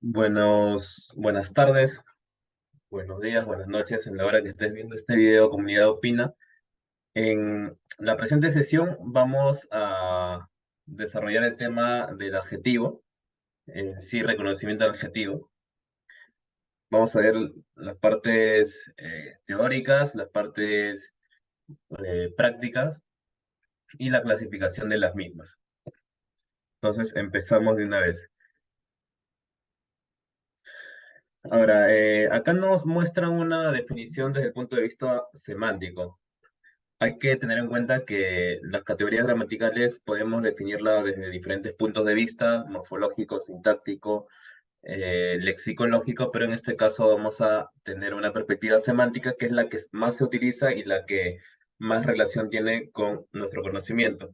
Buenas tardes, buenos días, buenas noches en la hora que estés viendo este video, Comunidad Opina. En la presente sesión vamos a desarrollar el tema del adjetivo, en sí, reconocimiento del adjetivo. Vamos a ver las partes teóricas, las partes prácticas y la clasificación de las mismas. Entonces empezamos de una vez. Ahora, acá nos muestran una definición desde el punto de vista semántico. Hay que tener en cuenta que las categorías gramaticales podemos definirlas desde diferentes puntos de vista, morfológico, sintáctico, lexicológico, pero en este caso vamos a tener una perspectiva semántica que es la que más se utiliza y la que más relación tiene con nuestro conocimiento.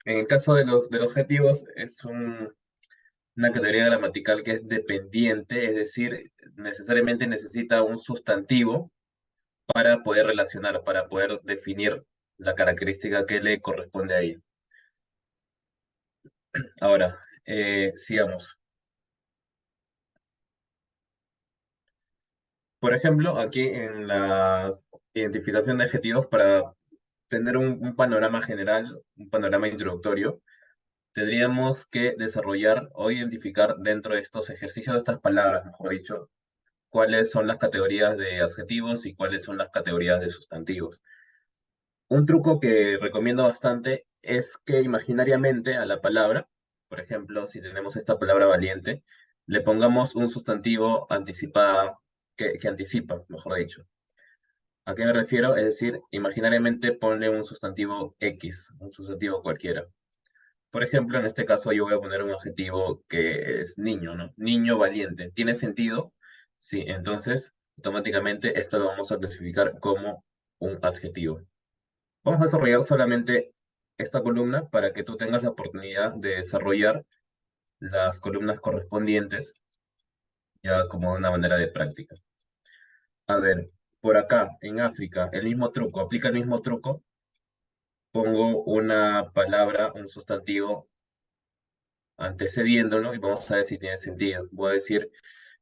En el caso de los adjetivos, es una categoría gramatical que es dependiente, es decir, necesariamente necesita un sustantivo para poder relacionar, para poder definir la característica que le corresponde a ella. Ahora, sigamos. Por ejemplo, aquí en la identificación de adjetivos, para tener un panorama general, un panorama introductorio, tendríamos que desarrollar o identificar dentro de estos ejercicios, de estas palabras, mejor dicho, cuáles son las categorías de adjetivos y cuáles son las categorías de sustantivos. Un truco que recomiendo bastante es que imaginariamente a la palabra, por ejemplo, si tenemos esta palabra valiente, le pongamos un sustantivo anticipada, que anticipa, mejor dicho. ¿A qué me refiero? Es decir, imaginariamente ponle un sustantivo X, un sustantivo cualquiera. Por ejemplo, en este caso yo voy a poner un adjetivo que es niño, ¿no? Niño valiente. ¿Tiene sentido? Sí, entonces automáticamente esto lo vamos a clasificar como un adjetivo. Vamos a desarrollar solamente esta columna para que tú tengas la oportunidad de desarrollar las columnas correspondientes, ya como de una manera de práctica. A ver, por acá, en África, el mismo truco, aplica el mismo truco. Pongo una palabra, un sustantivo, antecediéndolo y vamos a ver si tiene sentido. Voy a decir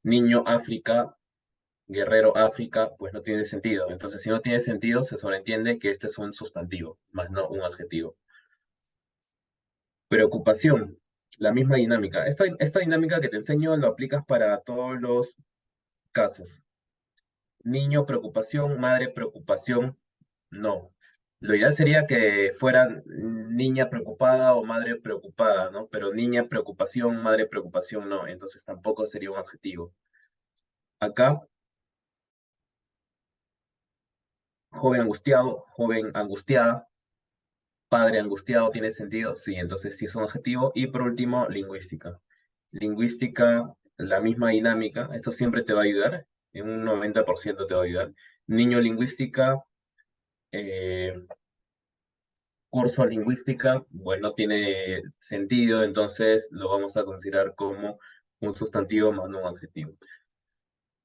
niño África, guerrero África, pues no tiene sentido. Entonces, si no tiene sentido, se sobreentiende que este es un sustantivo, más no un adjetivo. Preocupación, la misma dinámica. Esta dinámica que te enseño lo aplicas para todos los casos. Niño, preocupación, madre, preocupación, no. Lo ideal sería que fueran niña preocupada o madre preocupada, ¿no? Pero niña, preocupación, madre, preocupación, no. Entonces tampoco sería un adjetivo. Acá, joven angustiado, joven angustiada, padre angustiado, ¿tiene sentido? Sí, entonces sí es un adjetivo. Y por último, lingüística. Lingüística, la misma dinámica. Esto siempre te va a ayudar. En un 90% te va a ayudar. Niño lingüística, eh, curso lingüística, bueno, tiene sentido, entonces lo vamos a considerar como un sustantivo más no un adjetivo.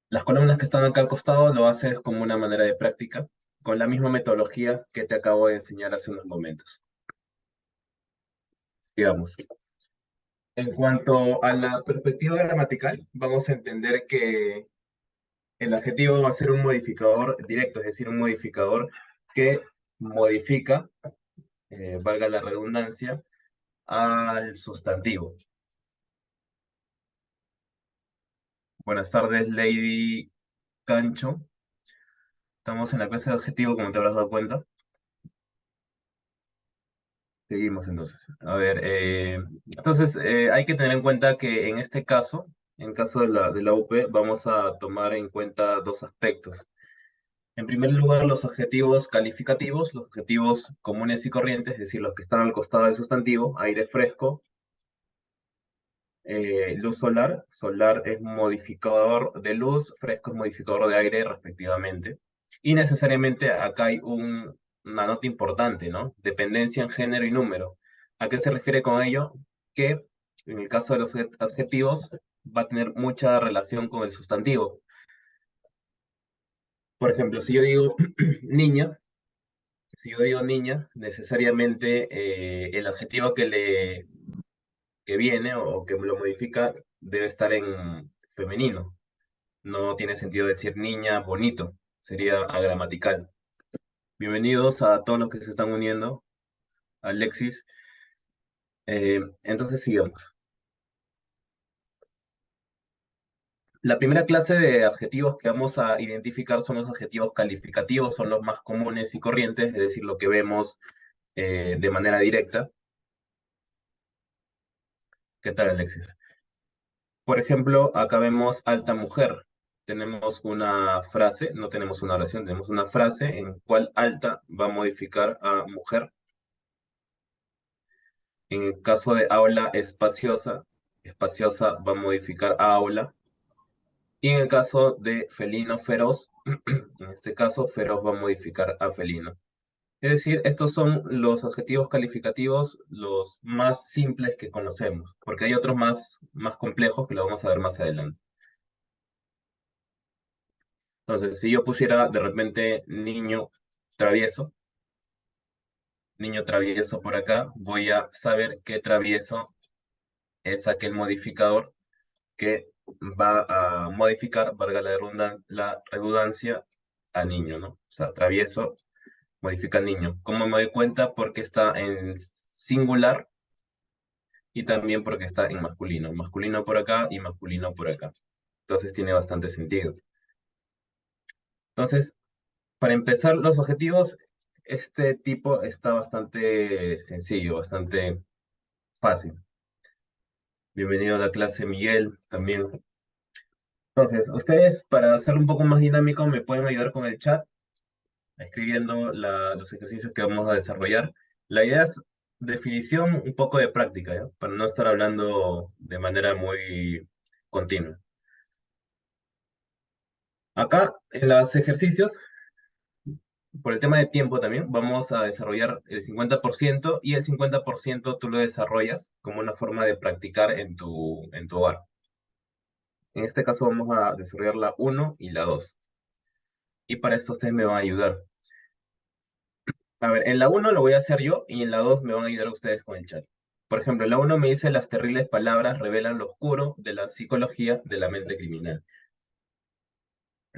Las columnas que están acá al costado lo haces como una manera de práctica, con la misma metodología que te acabo de enseñar hace unos momentos. Digamos. En cuanto a la perspectiva gramatical, vamos a entender que el adjetivo va a ser un modificador directo, es decir, un modificador que modifica, valga la redundancia, al sustantivo. Buenas tardes, Lady Cancho. Estamos en la clase de adjetivo, como te habrás dado cuenta. Seguimos entonces. A ver, entonces hay que tener en cuenta que en este caso, en caso de la UP, vamos a tomar en cuenta dos aspectos. En primer lugar, los adjetivos calificativos, los adjetivos comunes y corrientes, es decir, los que están al costado del sustantivo, aire fresco, luz solar, solar es modificador de luz, fresco es modificador de aire, respectivamente. Y necesariamente acá hay una nota importante, ¿no? Dependencia en género y número. ¿A qué se refiere con ello? Que en el caso de los adjetivos va a tener mucha relación con el sustantivo. Por ejemplo, si yo digo niña, si yo digo niña, necesariamente el adjetivo que viene o que lo modifica debe estar en femenino. No tiene sentido decir niña bonito, sería agramatical. Bienvenidos a todos los que se están uniendo. Alexis, entonces sigamos. La primera clase de adjetivos que vamos a identificar son los adjetivos calificativos, son los más comunes y corrientes, es decir, lo que vemos de manera directa. ¿Qué tal, Alexis? Por ejemplo, acá vemos alta mujer. Tenemos una frase, no tenemos una oración, tenemos una frase en cual alta va a modificar a mujer. En el caso de aula espaciosa, espaciosa va a modificar a aula. Y en el caso de felino feroz, en este caso feroz va a modificar a felino. Es decir, estos son los adjetivos calificativos los más simples que conocemos, porque hay otros más complejos que lo vamos a ver más adelante. Entonces, si yo pusiera de repente niño travieso por acá, voy a saber qué travieso es aquel modificador que va a modificar, valga la redundancia, a niño, ¿no? O sea, travieso modifica niño. ¿Cómo me doy cuenta? Porque está en singular y también porque está en masculino. Masculino por acá y masculino por acá. Entonces tiene bastante sentido. Entonces, para empezar, los objetivos, este tipo está bastante sencillo, bastante fácil. Bienvenido a la clase, Miguel, también. Entonces, ustedes, para hacerlo un poco más dinámico, me pueden ayudar con el chat, escribiendo los ejercicios que vamos a desarrollar. La idea es definición, un poco de práctica, ¿ya? Para no estar hablando de manera muy continua. Acá, en los ejercicios, por el tema de tiempo también, vamos a desarrollar el 50% y el 50% tú lo desarrollas como una forma de practicar en tu hogar. En este caso vamos a desarrollar la uno y la 2. Y para esto ustedes me van a ayudar. A ver, en la uno lo voy a hacer yo y en la 2 me van a ayudar ustedes con el chat. Por ejemplo, en la uno me dice las terribles palabras revelan lo oscuro de la psicología de la mente criminal.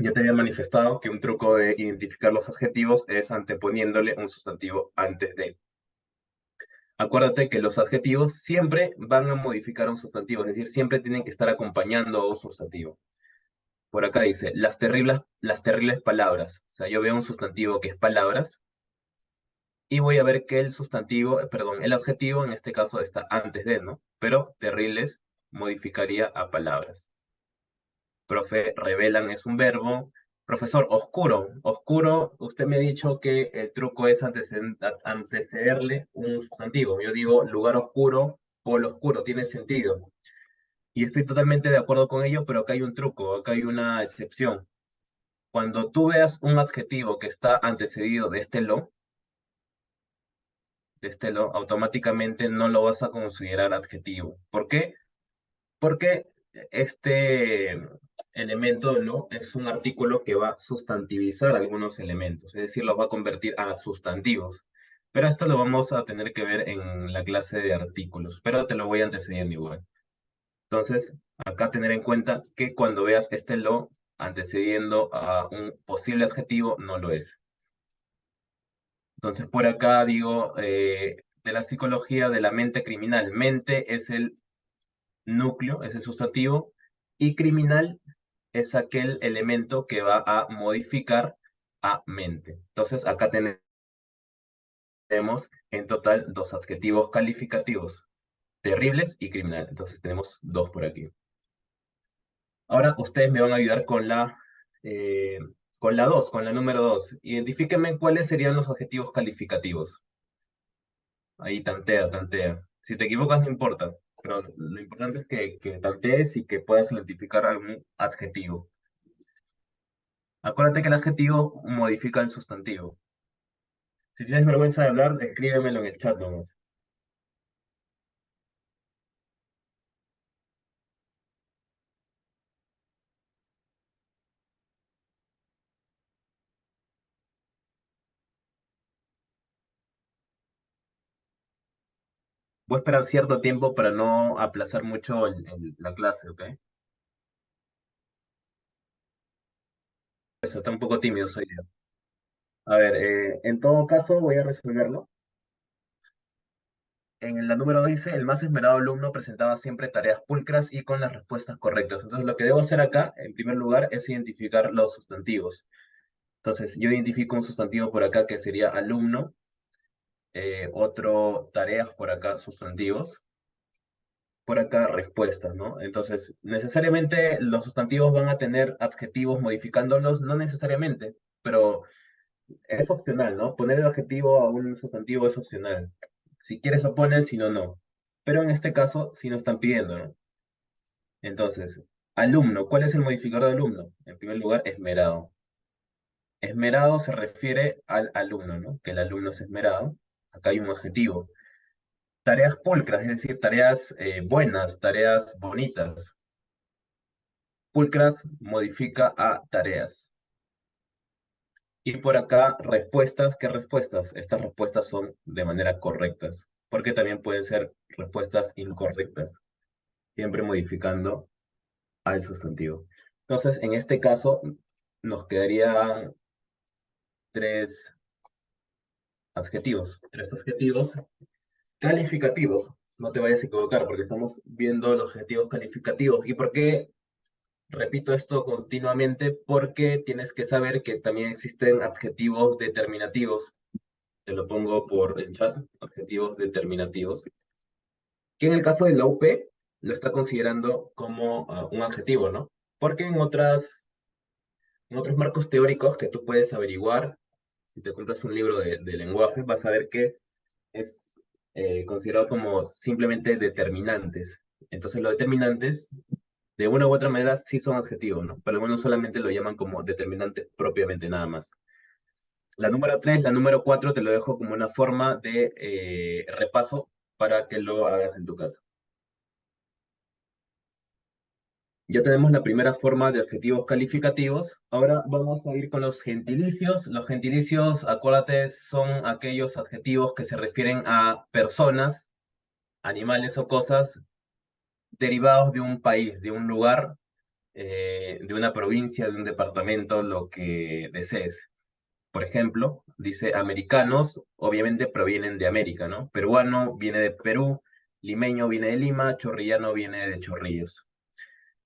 Ya te había manifestado que un truco de identificar los adjetivos es anteponiéndole un sustantivo antes de. Acuérdate que los adjetivos siempre van a modificar un sustantivo, es decir, siempre tienen que estar acompañando a un sustantivo. Por acá dice, las terribles palabras. O sea, yo veo un sustantivo que es palabras y voy a ver que el sustantivo, perdón, el adjetivo en este caso está antes de, ¿no? Pero terribles modificaría a palabras. Profe, revelan es un verbo. Profesor, oscuro. Oscuro, usted me ha dicho que el truco es antecederle un sustantivo. Yo digo lugar oscuro, polo oscuro, tiene sentido. Y estoy totalmente de acuerdo con ello, pero acá hay un truco, acá hay una excepción. Cuando tú veas un adjetivo que está antecedido de este lo, automáticamente no lo vas a considerar adjetivo. ¿Por qué? Porque este elemento lo es un artículo que va a sustantivizar algunos elementos, es decir, los va a convertir a sustantivos. Pero esto lo vamos a tener que ver en la clase de artículos, pero te lo voy antecediendo igual. Entonces, acá tener en cuenta que cuando veas este lo antecediendo a un posible adjetivo, no lo es. Entonces, por acá digo, de la psicología de la mente criminal. Mente es el núcleo, es el sustantivo, y criminal es aquel elemento que va a modificar a mente. Entonces, acá tenemos en total dos adjetivos calificativos, terribles y criminal. Entonces, tenemos dos por aquí. Ahora ustedes me van a ayudar eh, con la 2, con la número 2. Identifíquenme cuáles serían los adjetivos calificativos. Ahí tantea, tantea. Si te equivocas, no importa, pero lo importante es que tantees y que puedas identificar algún adjetivo. Acuérdate que el adjetivo modifica el sustantivo. Si tienes vergüenza de hablar, escríbemelo en el chat nomás. Voy a esperar cierto tiempo para no aplazar mucho la clase, ¿ok? Está un poco tímido soy yo. A ver, en todo caso voy a resolverlo. En la número 2 dice, el más esmerado alumno presentaba siempre tareas pulcras y con las respuestas correctas. Entonces, lo que debo hacer acá, en primer lugar, es identificar los sustantivos. Entonces, yo identifico un sustantivo por acá que sería alumno, otro tareas por acá, sustantivos, por acá respuestas, ¿no? Entonces, necesariamente los sustantivos van a tener adjetivos modificándolos, no necesariamente, pero es opcional, ¿no? Poner el adjetivo a un sustantivo es opcional. Si quieres lo pones, si no, no. Pero en este caso, sí nos están pidiendo, ¿no? Entonces, alumno, ¿cuál es el modificador de alumno? En primer lugar, esmerado. Esmerado se refiere al alumno, ¿no? Que el alumno es esmerado. Acá hay un adjetivo. Tareas pulcras, es decir, tareas buenas, tareas bonitas. Pulcras modifica a tareas. Y por acá, respuestas, ¿qué respuestas? Estas respuestas son de manera correctas, porque también pueden ser respuestas incorrectas, siempre modificando al sustantivo. Entonces, en este caso, nos quedarían tres adjetivos calificativos. No te vayas a equivocar, porque estamos viendo los adjetivos calificativos. ¿Y por qué repito esto continuamente? Porque tienes que saber que también existen adjetivos determinativos. Te lo pongo por el chat, adjetivos determinativos, que en el caso de la UP lo está considerando como un adjetivo, ¿no? Porque en otros marcos teóricos que tú puedes averiguar, si te compras un libro de lenguaje, vas a ver que es considerado como simplemente determinantes. Entonces los determinantes, de una u otra manera, sí son adjetivos, ¿no? Pero algunos solamente lo llaman como determinantes propiamente nada más. La número 3, la número 4 te lo dejo como una forma de repaso para que lo hagas en tu casa. Ya tenemos la primera forma de adjetivos calificativos. Ahora vamos a ir con los gentilicios. Los gentilicios, acuérdate, son aquellos adjetivos que se refieren a personas, animales o cosas derivados de un país, de un lugar, de una provincia, de un departamento, lo que desees. Por ejemplo, dice americanos, obviamente provienen de América, ¿no? Peruano viene de Perú, limeño viene de Lima, chorrillano viene de Chorrillos.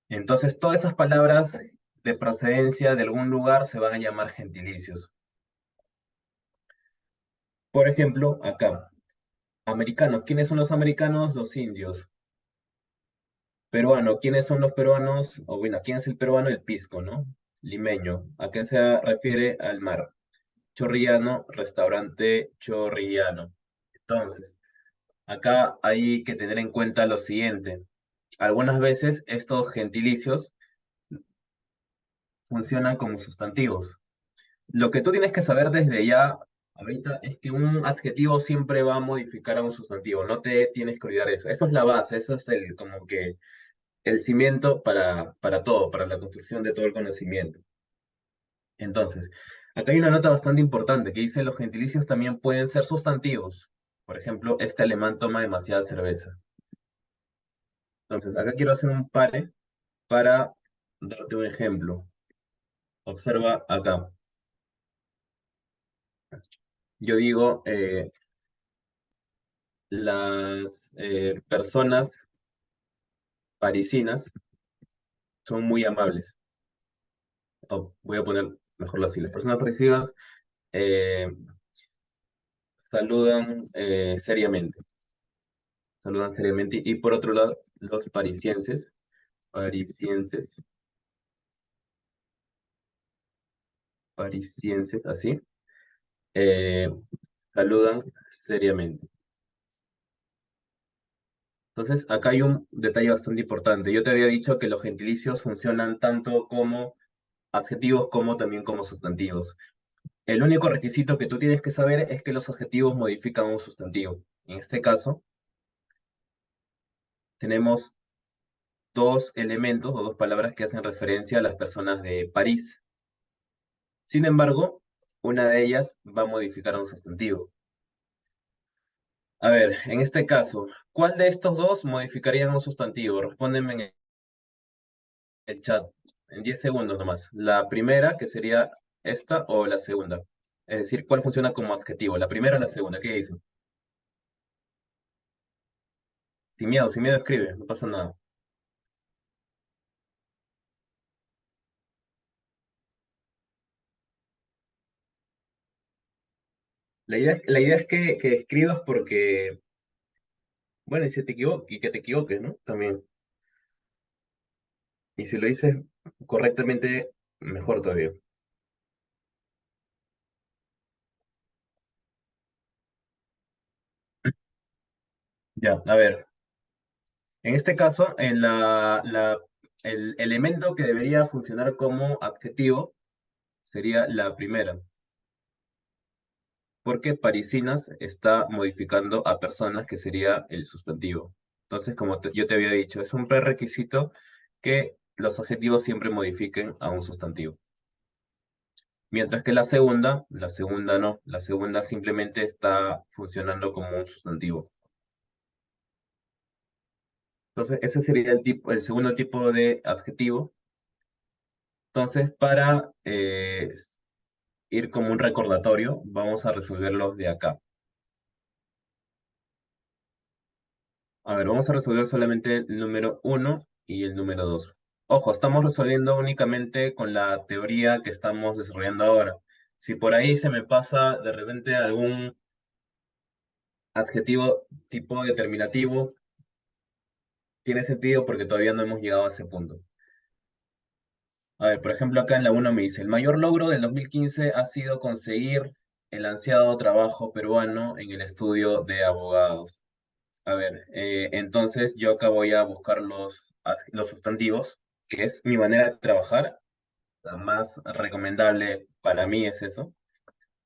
Entonces, todas esas palabras de procedencia de algún lugar se van a llamar gentilicios. Por ejemplo, acá, americanos. ¿Quiénes son los americanos? Los indios. Peruano. ¿Quiénes son los peruanos? O bueno, ¿quién es el peruano? El pisco, ¿no? Limeño. ¿A qué se refiere? Al mar. Chorrillano, restaurante chorrillano. Entonces, acá hay que tener en cuenta lo siguiente. Algunas veces estos gentilicios funcionan como sustantivos. Lo que tú tienes que saber desde ya, ahorita, es que un adjetivo siempre va a modificar a un sustantivo. No te tienes que olvidar eso. Eso es la base, eso es el, como que el cimiento para todo, para la construcción de todo el conocimiento. Entonces, acá hay una nota bastante importante que dice los gentilicios también pueden ser sustantivos. Por ejemplo, este alemán toma demasiada cerveza. Entonces, acá quiero hacer un pare para darte un ejemplo. Observa acá. Yo digo, las personas parisinas son muy amables. O voy a poner mejor así. Las personas parisinas eh, saludan seriamente. Saludan seriamente. Y por otro lado, los parisienses, parisienses, así, eh, saludan seriamente. Entonces, acá hay un detalle bastante importante. Yo te había dicho que los gentilicios funcionan tanto como adjetivos como también como sustantivos. El único requisito que tú tienes que saber es que los adjetivos modifican un sustantivo. En este caso, tenemos dos elementos o dos palabras que hacen referencia a las personas de París. Sin embargo, una de ellas va a modificar a un sustantivo. A ver, en este caso, ¿cuál de estos dos modificaría un sustantivo? Respóndeme en el chat. en 10 segundos nomás. La primera, que sería esta, o la segunda. Es decir, ¿cuál funciona como adjetivo? ¿La primera o la segunda? ¿Qué dicen? Sin miedo escribe, no pasa nada. La idea es que escribas porque, bueno, y si te equivoques, y que te equivoques, ¿no? También. Y si lo dices correctamente, mejor todavía. Ya, a ver. En este caso, el elemento que debería funcionar como adjetivo sería la primera, porque parisinas está modificando a personas, que sería el sustantivo. Entonces, como yo te había dicho, es un prerequisito que los adjetivos siempre modifiquen a un sustantivo. Mientras que la segunda no, la segunda simplemente está funcionando como un sustantivo. Entonces, ese sería el segundo tipo de adjetivo. Entonces, para ir como un recordatorio, vamos a resolverlos de acá. A ver, vamos a resolver solamente el número uno y el número 2. Ojo, estamos resolviendo únicamente con la teoría que estamos desarrollando ahora. Si por ahí se me pasa de repente algún adjetivo tipo determinativo, tiene sentido porque todavía no hemos llegado a ese punto. A ver, por ejemplo, acá en la uno me dice, el mayor logro del 2015 ha sido conseguir el ansiado trabajo peruano en el estudio de abogados. A ver, entonces yo acá voy a buscar los sustantivos, que es mi manera de trabajar. La más recomendable para mí es eso.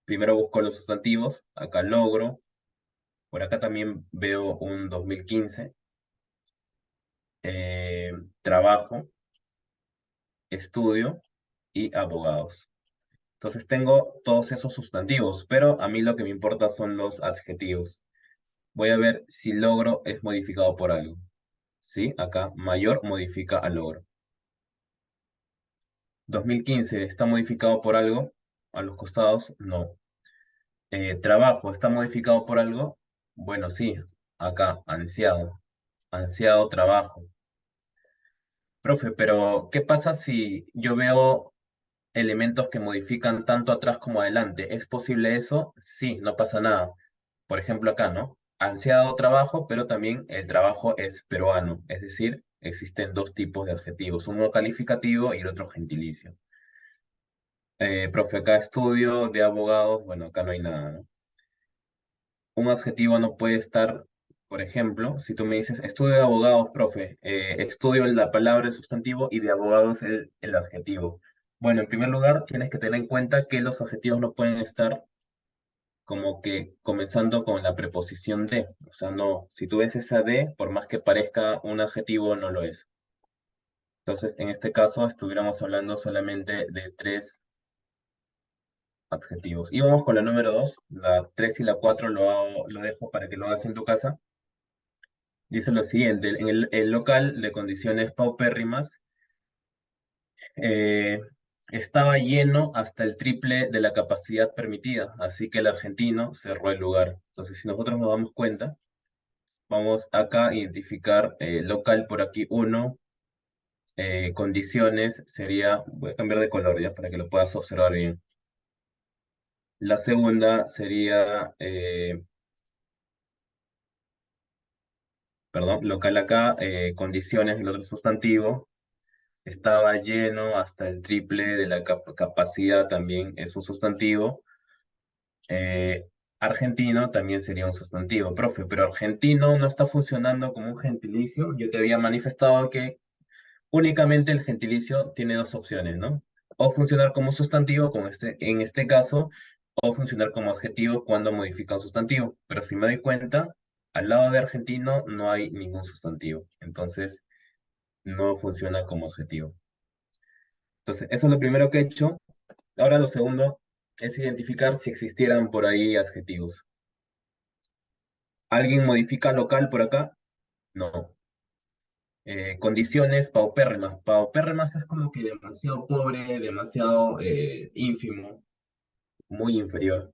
Primero busco los sustantivos, acá logro, por acá también veo un 2015, eh, trabajo, estudio y abogados. Entonces tengo todos esos sustantivos, pero a mí lo que me importa son los adjetivos. Voy a ver si logro es modificado por algo. ¿Sí? Acá, mayor modifica a logro. 2015 está modificado por algo, a los costados, no. Trabajo está modificado por algo, bueno, sí, acá, ansiado, ansiado trabajo. Profe, pero ¿qué pasa si yo veo elementos que modifican tanto atrás como adelante? ¿Es posible eso? Sí, no pasa nada. Por ejemplo, acá, ¿no? Ansiado trabajo, pero también el trabajo es peruano, es decir, existen dos tipos de adjetivos, uno calificativo y el otro gentilicio. Profe, acá estudio de abogados, bueno, acá no hay nada, ¿no? Un adjetivo no puede estar, por ejemplo, si tú me dices estudio de abogados, profe, estudio la palabra, el sustantivo, y de abogados el adjetivo. Bueno, en primer lugar, tienes que tener en cuenta que los adjetivos no pueden estar como que comenzando con la preposición de. O sea, no, si tú ves esa de, por más que parezca un adjetivo, no lo es. Entonces, en este caso, estuviéramos hablando solamente de tres adjetivos. Y vamos con la número 2, la 3 y la 4 lo dejo para que lo hagas en tu casa. Dice lo siguiente, en el local de condiciones paupérrimas eh, estaba lleno hasta el triple de la capacidad permitida, así que el argentino cerró el lugar. Entonces, si nosotros nos damos cuenta, vamos acá a identificar local por aquí uno, condiciones sería, voy a cambiar de color ya para que lo puedas observar bien. La segunda sería, perdón, local acá, condiciones, el otro sustantivo. Estaba lleno hasta el triple de la capacidad, también es un sustantivo. Eh, argentino también sería un sustantivo, profe, pero argentino no está funcionando como un gentilicio. Yo te había manifestado que únicamente el gentilicio tiene dos opciones, ¿no? O funcionar como sustantivo, como en este caso, o funcionar como adjetivo cuando modifica un sustantivo. Pero si me doy cuenta, al lado de argentino no hay ningún sustantivo. Entonces, no funciona como adjetivo. Entonces, eso es lo primero que he hecho. Ahora lo segundo es identificar si existieran por ahí adjetivos. ¿Alguien modifica local por acá? No. Condiciones paupérrimas. Paupérrimas es como que demasiado pobre, demasiado ínfimo, muy inferior.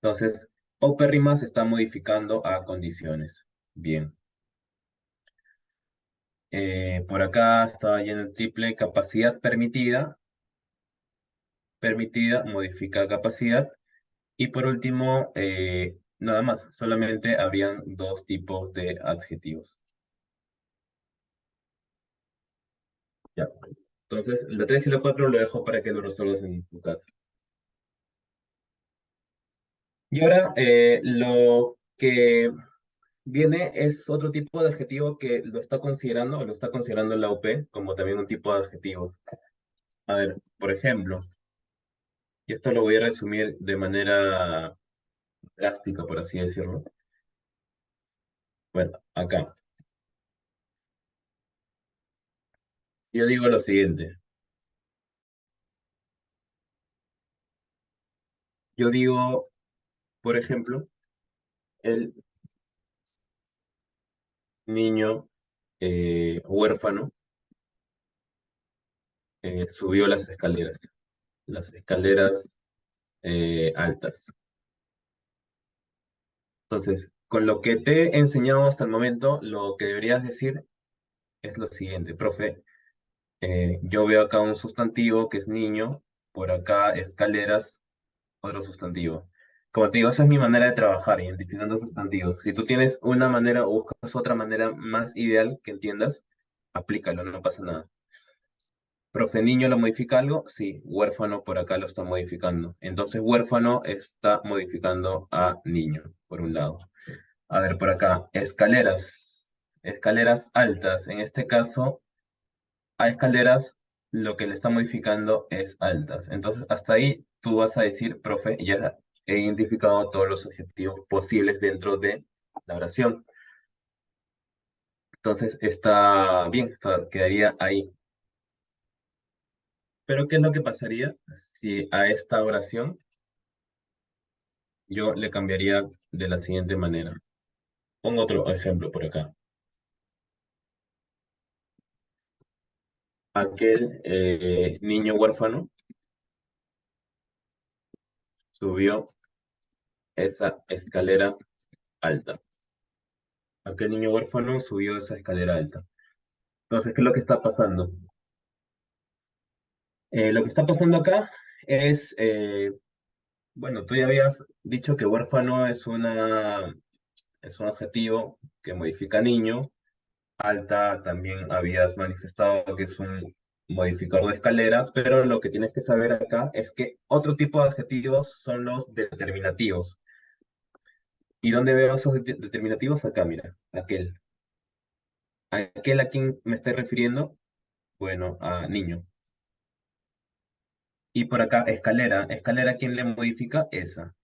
Entonces, paupérrimas se está modificando a condiciones. Bien. Por acá estaba yendo el triple capacidad permitida, modifica capacidad. Y por último, nada más, solamente habrían dos tipos de adjetivos. Ya. Entonces, la 3 y la 4 lo dejo para que lo resuelvas en tu casa. Y ahora, lo que viene es otro tipo de adjetivo que lo está considerando, o lo está considerando la UP como también un tipo de adjetivo. A ver, por ejemplo, y esto lo voy a resumir de manera drástica, por así decirlo. Bueno, acá. Yo digo lo siguiente. Yo digo, por ejemplo, el niño huérfano subió las escaleras altas. Entonces, con lo que te he enseñado hasta el momento, lo que deberías decir es lo siguiente, profe. Yo veo acá un sustantivo que es niño, por acá escaleras, otro sustantivo. Como te digo, esa es mi manera de trabajar, identificando sustantivos. Si tú tienes una manera o buscas otra manera más ideal que entiendas, aplícalo, no pasa nada. Profe, niño lo modifica algo, sí, huérfano por acá lo está modificando. Entonces, huérfano está modificando a niño, por un lado. A ver, por acá, escaleras. Escaleras altas. En este caso, a escaleras lo que le está modificando es altas. Entonces, hasta ahí tú vas a decir, profe, ya he identificado todos los objetivos posibles dentro de la oración. Entonces, está bien, quedaría ahí. Pero, ¿qué es lo que pasaría si a esta oración yo le cambiaría de la siguiente manera? Pongo otro ejemplo por acá. Aquel niño huérfano subió esa escalera alta. Aquel niño huérfano subió esa escalera alta. Entonces, ¿qué es lo que está pasando? Lo que está pasando acá es, bueno, tú ya habías dicho que huérfano es un adjetivo que modifica niño. Alta también habías manifestado que es un modificador de escalera, pero lo que tienes que saber acá es que otro tipo de adjetivos son los determinativos. ¿Y dónde veo esos determinativos? Acá, mira, aquel. ¿Aquel a quién me estoy refiriendo? Bueno, a niño. Y por acá, escalera. Escalera, ¿quién le modifica? Esa.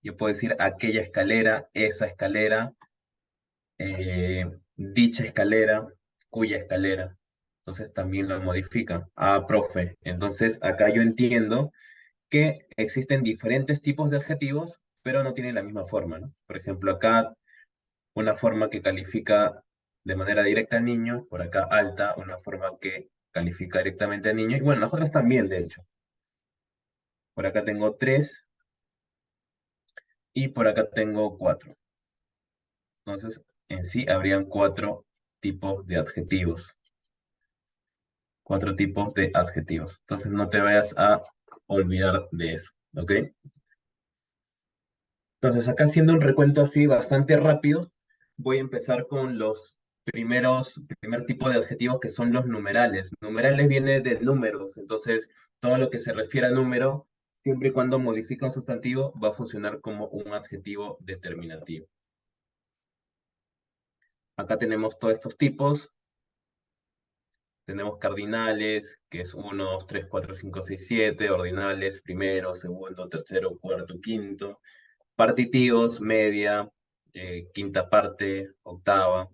Yo puedo decir aquella escalera, esa escalera, dicha escalera, cuya escalera. Entonces también lo modifica. Ah, profe. Entonces acá yo entiendo que existen diferentes tipos de adjetivos, pero no tienen la misma forma, ¿no? Por ejemplo, acá una forma que califica de manera directa al niño, por acá alta, una forma que califica directamente al niño, y bueno, las otras también, de hecho. Por acá tengo tres y por acá tengo cuatro. Entonces, en sí habrían cuatro tipos de adjetivos. Cuatro tipos de adjetivos. Entonces, no te vayas a olvidar de eso, ¿ok? Entonces, acá haciendo un recuento así bastante rápido, voy a empezar con los primer tipo de adjetivos que son los numerales. Numerales viene de números, entonces todo lo que se refiere a número, siempre y cuando modifica un sustantivo, va a funcionar como un adjetivo determinativo. Acá tenemos todos estos tipos. Tenemos cardinales, que es 1, 2, 3, 4, 5, 6, 7. Ordinales, primero, segundo, tercero, cuarto, quinto. Partitivos, media, quinta parte, octava,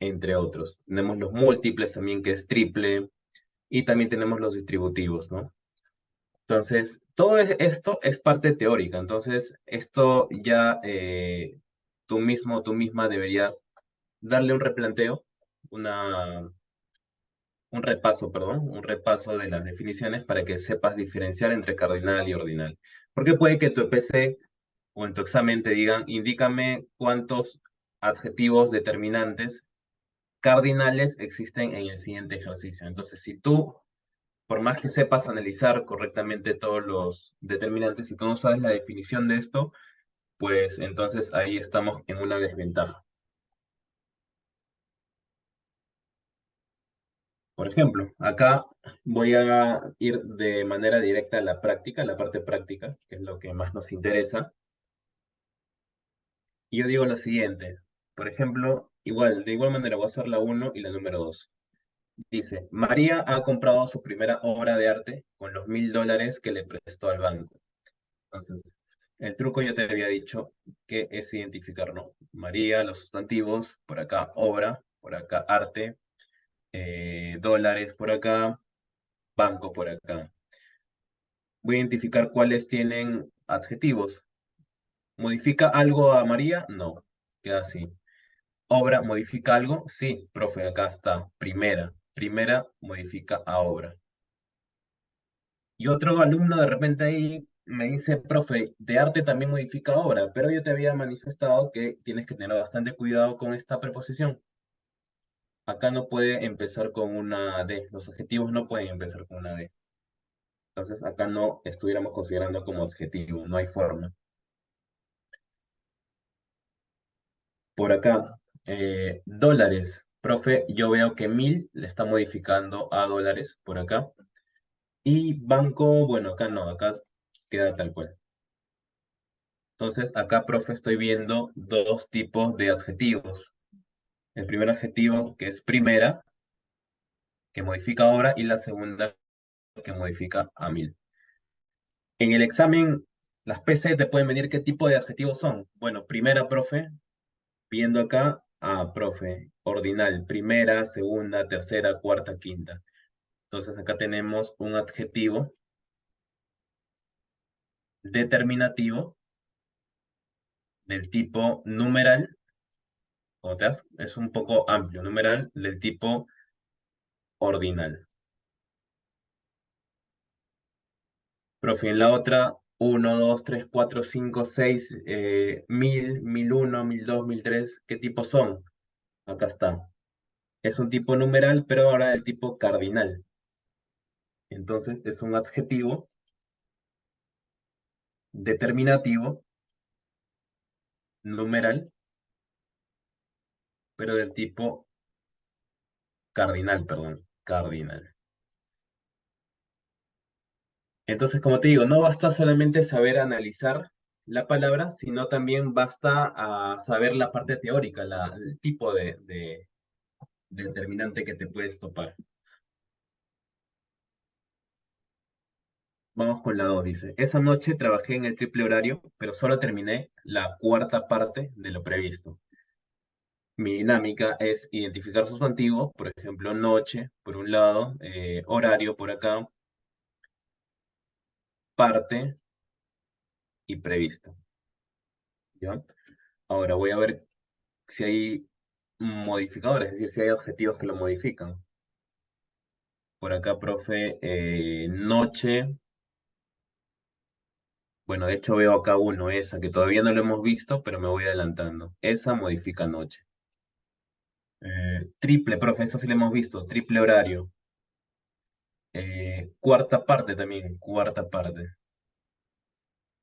entre otros. Tenemos los múltiples también, que es triple, y también tenemos los distributivos, ¿no? Entonces, todo esto es parte teórica. Entonces, esto ya tú mismo, tú misma deberías darle un replanteo, una, un repaso de las definiciones para que sepas diferenciar entre cardinal y ordinal. Porque puede que tu EPC o en tu examen te digan, indícame cuántos adjetivos determinantes cardinales existen en el siguiente ejercicio. Entonces, si tú, por más que sepas analizar correctamente todos los determinantes, si tú no sabes la definición de esto, pues entonces ahí estamos en una desventaja. Por ejemplo, acá voy a ir de manera directa a la práctica, a la parte práctica, que es lo que más nos interesa. Y yo digo lo siguiente, por ejemplo, de igual manera voy a hacer la uno y la número 2. Dice, María ha comprado su primera obra de arte con los $1000 que le prestó al banco. Entonces, el truco yo te había dicho que es identificar, ¿no? María, los sustantivos, por acá obra, por acá arte, dólares por acá, banco por acá. Voy a identificar cuáles tienen adjetivos. ¿Modifica algo a María? No, queda así. ¿Obra modifica algo? Sí, profe, acá está. Primera. Primera modifica a obra. Y otro alumno de repente ahí me dice, profe, de arte también modifica obra, pero yo te había manifestado que tienes que tener bastante cuidado con esta preposición. Acá no puede empezar con una D, los adjetivos no pueden empezar con una D. Entonces acá no estuviéramos considerando como adjetivo, no hay forma. Por acá, dólares. Profe, yo veo que 1000 le está modificando a dólares por acá. Y banco, bueno, acá no, acá queda tal cual. Entonces, acá, profe, estoy viendo dos tipos de adjetivos. El primer adjetivo, que es primera, que modifica ahora, y la segunda, que modifica a 1000. En el examen, las PC te pueden venir qué tipo de adjetivos son. Bueno, primera, profe, viendo acá, profe, ordinal, primera, segunda, tercera, cuarta, quinta. Entonces, acá tenemos un adjetivo determinativo del tipo numeral, es un poco amplio, numeral del tipo ordinal. Profe, en la otra, uno 2 3 4 5 6 1000, 1001, 1002, 1003, ¿qué tipos son? Acá está. Es un tipo numeral, pero ahora del tipo cardinal. Entonces, es un adjetivo determinativo, numeral, pero del tipo cardinal, perdón, cardinal. Entonces, como te digo, no basta solamente saber analizar la palabra, sino también basta saber la parte teórica, el tipo de determinante que te puedes topar. Vamos con la 2, dice. Esa noche trabajé en el triple horario, pero solo terminé la cuarta parte de lo previsto. Mi dinámica es identificar sustantivos, por ejemplo, noche, por un lado, horario por acá, parte y previsto. ¿Ya? Ahora voy a ver si hay modificadores, es decir, si hay adjetivos que lo modifican. Por acá, profe, noche. Bueno, de hecho veo acá uno, esa, que todavía no lo hemos visto, pero me voy adelantando. Esa modifica noche. Triple, profe, eso sí lo hemos visto. Triple horario. Cuarta parte también, cuarta parte.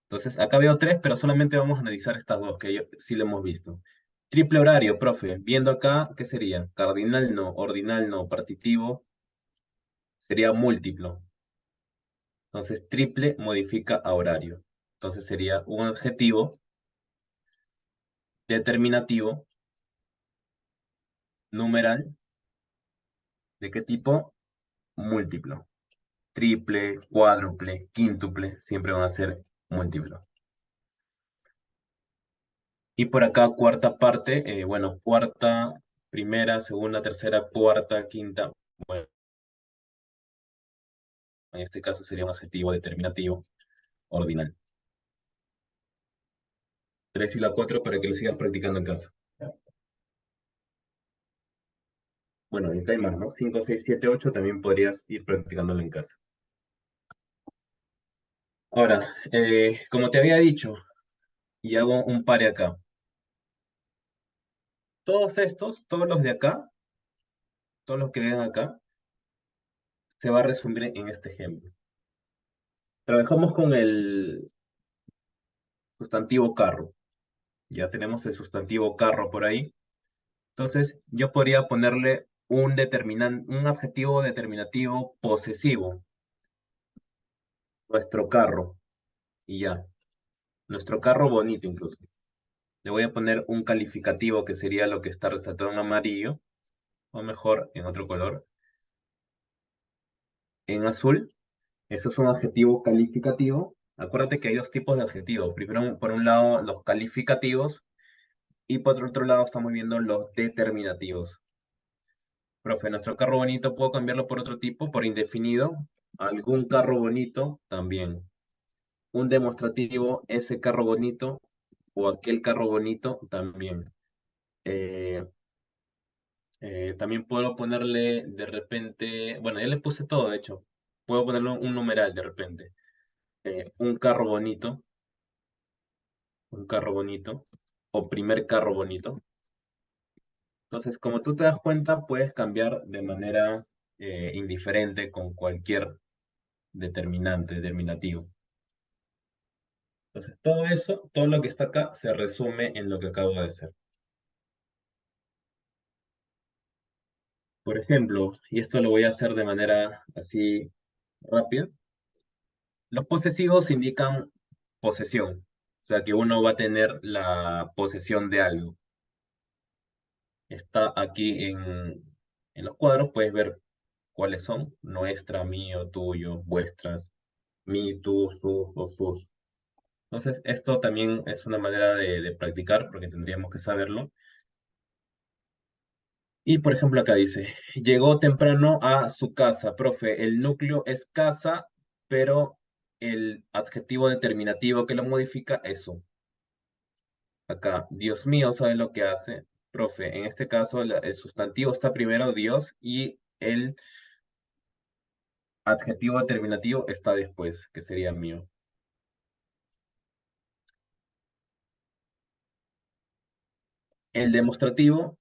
Entonces, acá veo tres, pero solamente vamos a analizar estas dos, que sí lo hemos visto. Triple horario, profe. Viendo acá, ¿qué sería? Cardinal no, ordinal no, partitivo sería múltiplo. Entonces, triple modifica a horario. Entonces sería un adjetivo determinativo, numeral, ¿de qué tipo? Múltiplo. Triple, cuádruple, quíntuple, siempre van a ser múltiplos. Y por acá, cuarta parte, bueno, cuarta, primera, segunda, tercera, cuarta, quinta. Bueno, en este caso sería un adjetivo determinativo ordinal. 3 y la 4 para que lo sigas practicando en casa. Bueno, y acá hay más, ¿no? 5, 6, 7, 8 también podrías ir practicándolo en casa. Ahora, como te había dicho, y hago un pare acá. Todos estos, todos los de acá, todos los que ven acá, se va a resumir en este ejemplo. Trabajamos con el sustantivo carro. Ya tenemos el sustantivo carro por ahí. Entonces, yo podría ponerle un adjetivo determinativo posesivo, nuestro carro, y ya. Nuestro carro bonito incluso. Le voy a poner un calificativo que sería lo que está resaltado en amarillo, o mejor en otro color, en azul. Eso es un adjetivo calificativo. Acuérdate que hay dos tipos de adjetivos. Primero, por un lado, los calificativos y por otro lado estamos viendo los determinativos. Profe, nuestro carro bonito, ¿puedo cambiarlo por otro tipo, por indefinido? Algún carro bonito también. Un demostrativo, ese carro bonito o aquel carro bonito también. Eh, también puedo ponerle de repente, bueno, ya le puse todo, de hecho. Puedo ponerle un numeral de repente. Un carro bonito, un carro bonito, o primer carro bonito. Entonces, como tú te das cuenta, puedes cambiar de manera indiferente con cualquier determinante, determinativo. Entonces, todo eso, todo lo que está acá, se resume en lo que acabo de hacer. Por ejemplo, y esto lo voy a hacer de manera así rápida, los posesivos indican posesión, o sea que uno va a tener la posesión de algo. Está aquí en los cuadros, puedes ver cuáles son, nuestra, mío, tuyo, vuestras, mi, tú, sus o sus. Entonces, esto también es una manera de practicar, porque tendríamos que saberlo. Y por ejemplo, acá dice, llegó temprano a su casa. Profe, el núcleo es casa, pero el adjetivo determinativo que lo modifica es su. Acá, Dios mío, ¿sabe lo que hace? Profe, en este caso el sustantivo está primero, Dios, y el adjetivo determinativo está después, que sería mío. El demostrativo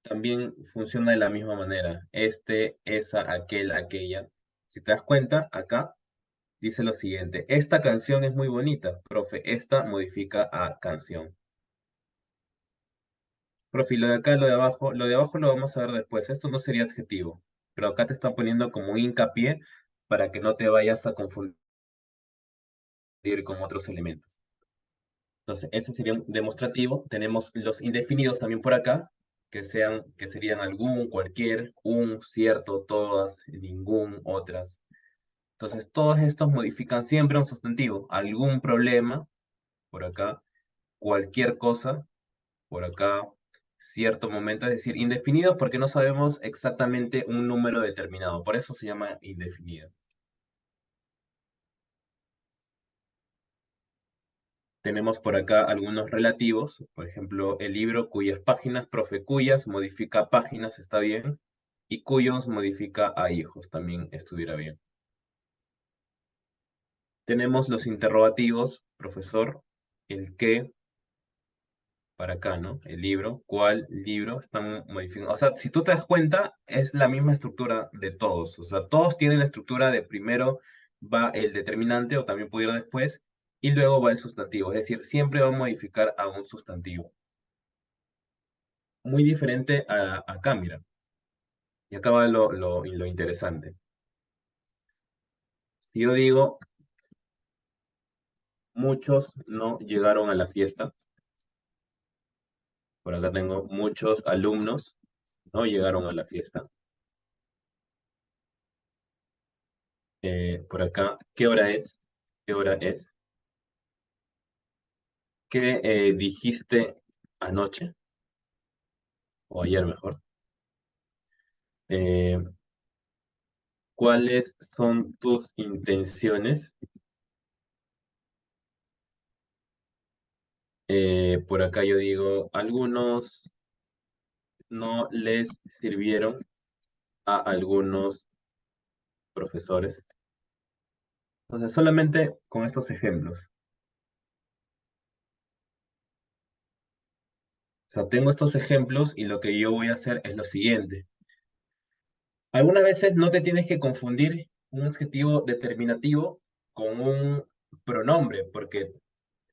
también funciona de la misma manera. Este, esa, aquel, aquella. Si te das cuenta, acá dice lo siguiente. Esta canción es muy bonita. Profe, esta modifica a canción. Profe, y lo de acá, lo de abajo lo vamos a ver después. Esto no sería adjetivo, pero acá te están poniendo como un hincapié para que no te vayas a confundir con otros elementos. Entonces, ese sería un demostrativo. Tenemos los indefinidos también por acá, que serían algún, cualquier, un, cierto, todas, ningún, otras. Entonces, todos estos modifican siempre un sustantivo. Algún problema, por acá, cualquier cosa, por acá, cierto momento, es decir, indefinidos porque no sabemos exactamente un número determinado. Por eso se llama indefinido. Tenemos por acá algunos relativos, por ejemplo, el libro cuyas páginas, profe, cuyas modifica páginas, está bien, y cuyos modifica a hijos, también estuviera bien. Tenemos los interrogativos, profesor, el qué, para acá, ¿no? El libro, cuál libro, están modificando. O sea, si tú te das cuenta, es la misma estructura de todos. O sea, todos tienen la estructura de primero va el determinante, o también pudiera después, y luego va el sustantivo. Es decir, siempre va a modificar a un sustantivo. Muy diferente a acá, mira. Y acá va lo interesante. Si yo digo, muchos no llegaron a la fiesta, por acá tengo muchos alumnos no llegaron a la fiesta. Por acá, ¿qué hora es? ¿Qué hora es? ¿Qué dijiste anoche? O ayer mejor. Eh, ¿Cuáles son tus intenciones? Por acá yo digo, algunos no les sirvieron. a algunos profesores. Entonces, solamente con estos ejemplos. O sea, tengo estos ejemplos y lo que yo voy a hacer es lo siguiente. Algunas veces no te tienes que confundir un adjetivo determinativo con un pronombre, porque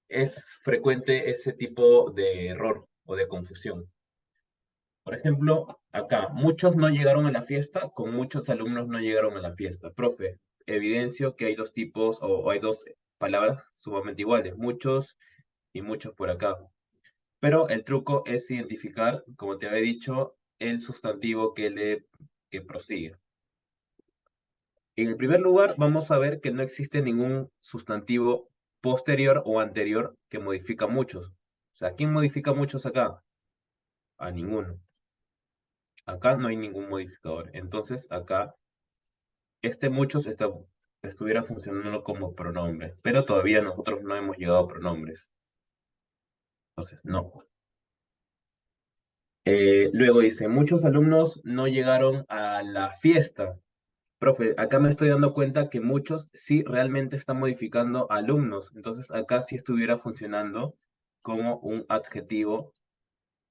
es frecuente ese tipo de error o de confusión. Por ejemplo, acá, muchos no llegaron a la fiesta, con muchos alumnos no llegaron a la fiesta. Profe, evidencio que hay dos tipos o hay dos palabras sumamente iguales, muchos y muchos por acá. Pero el truco es identificar, como te había dicho, el sustantivo que prosigue. En el primer lugar, vamos a ver que no existe ningún sustantivo posterior o anterior que modifica muchos. O sea, ¿quién modifica muchos acá? A ninguno. Acá no hay ningún modificador. Entonces, acá, este muchos estuviera funcionando como pronombre. Pero todavía nosotros no hemos llegado a pronombres. Entonces, no. Luego dice, muchos alumnos no llegaron a la fiesta. Profe, acá me estoy dando cuenta que muchos sí realmente están modificando alumnos. Entonces acá sí estuviera funcionando como un adjetivo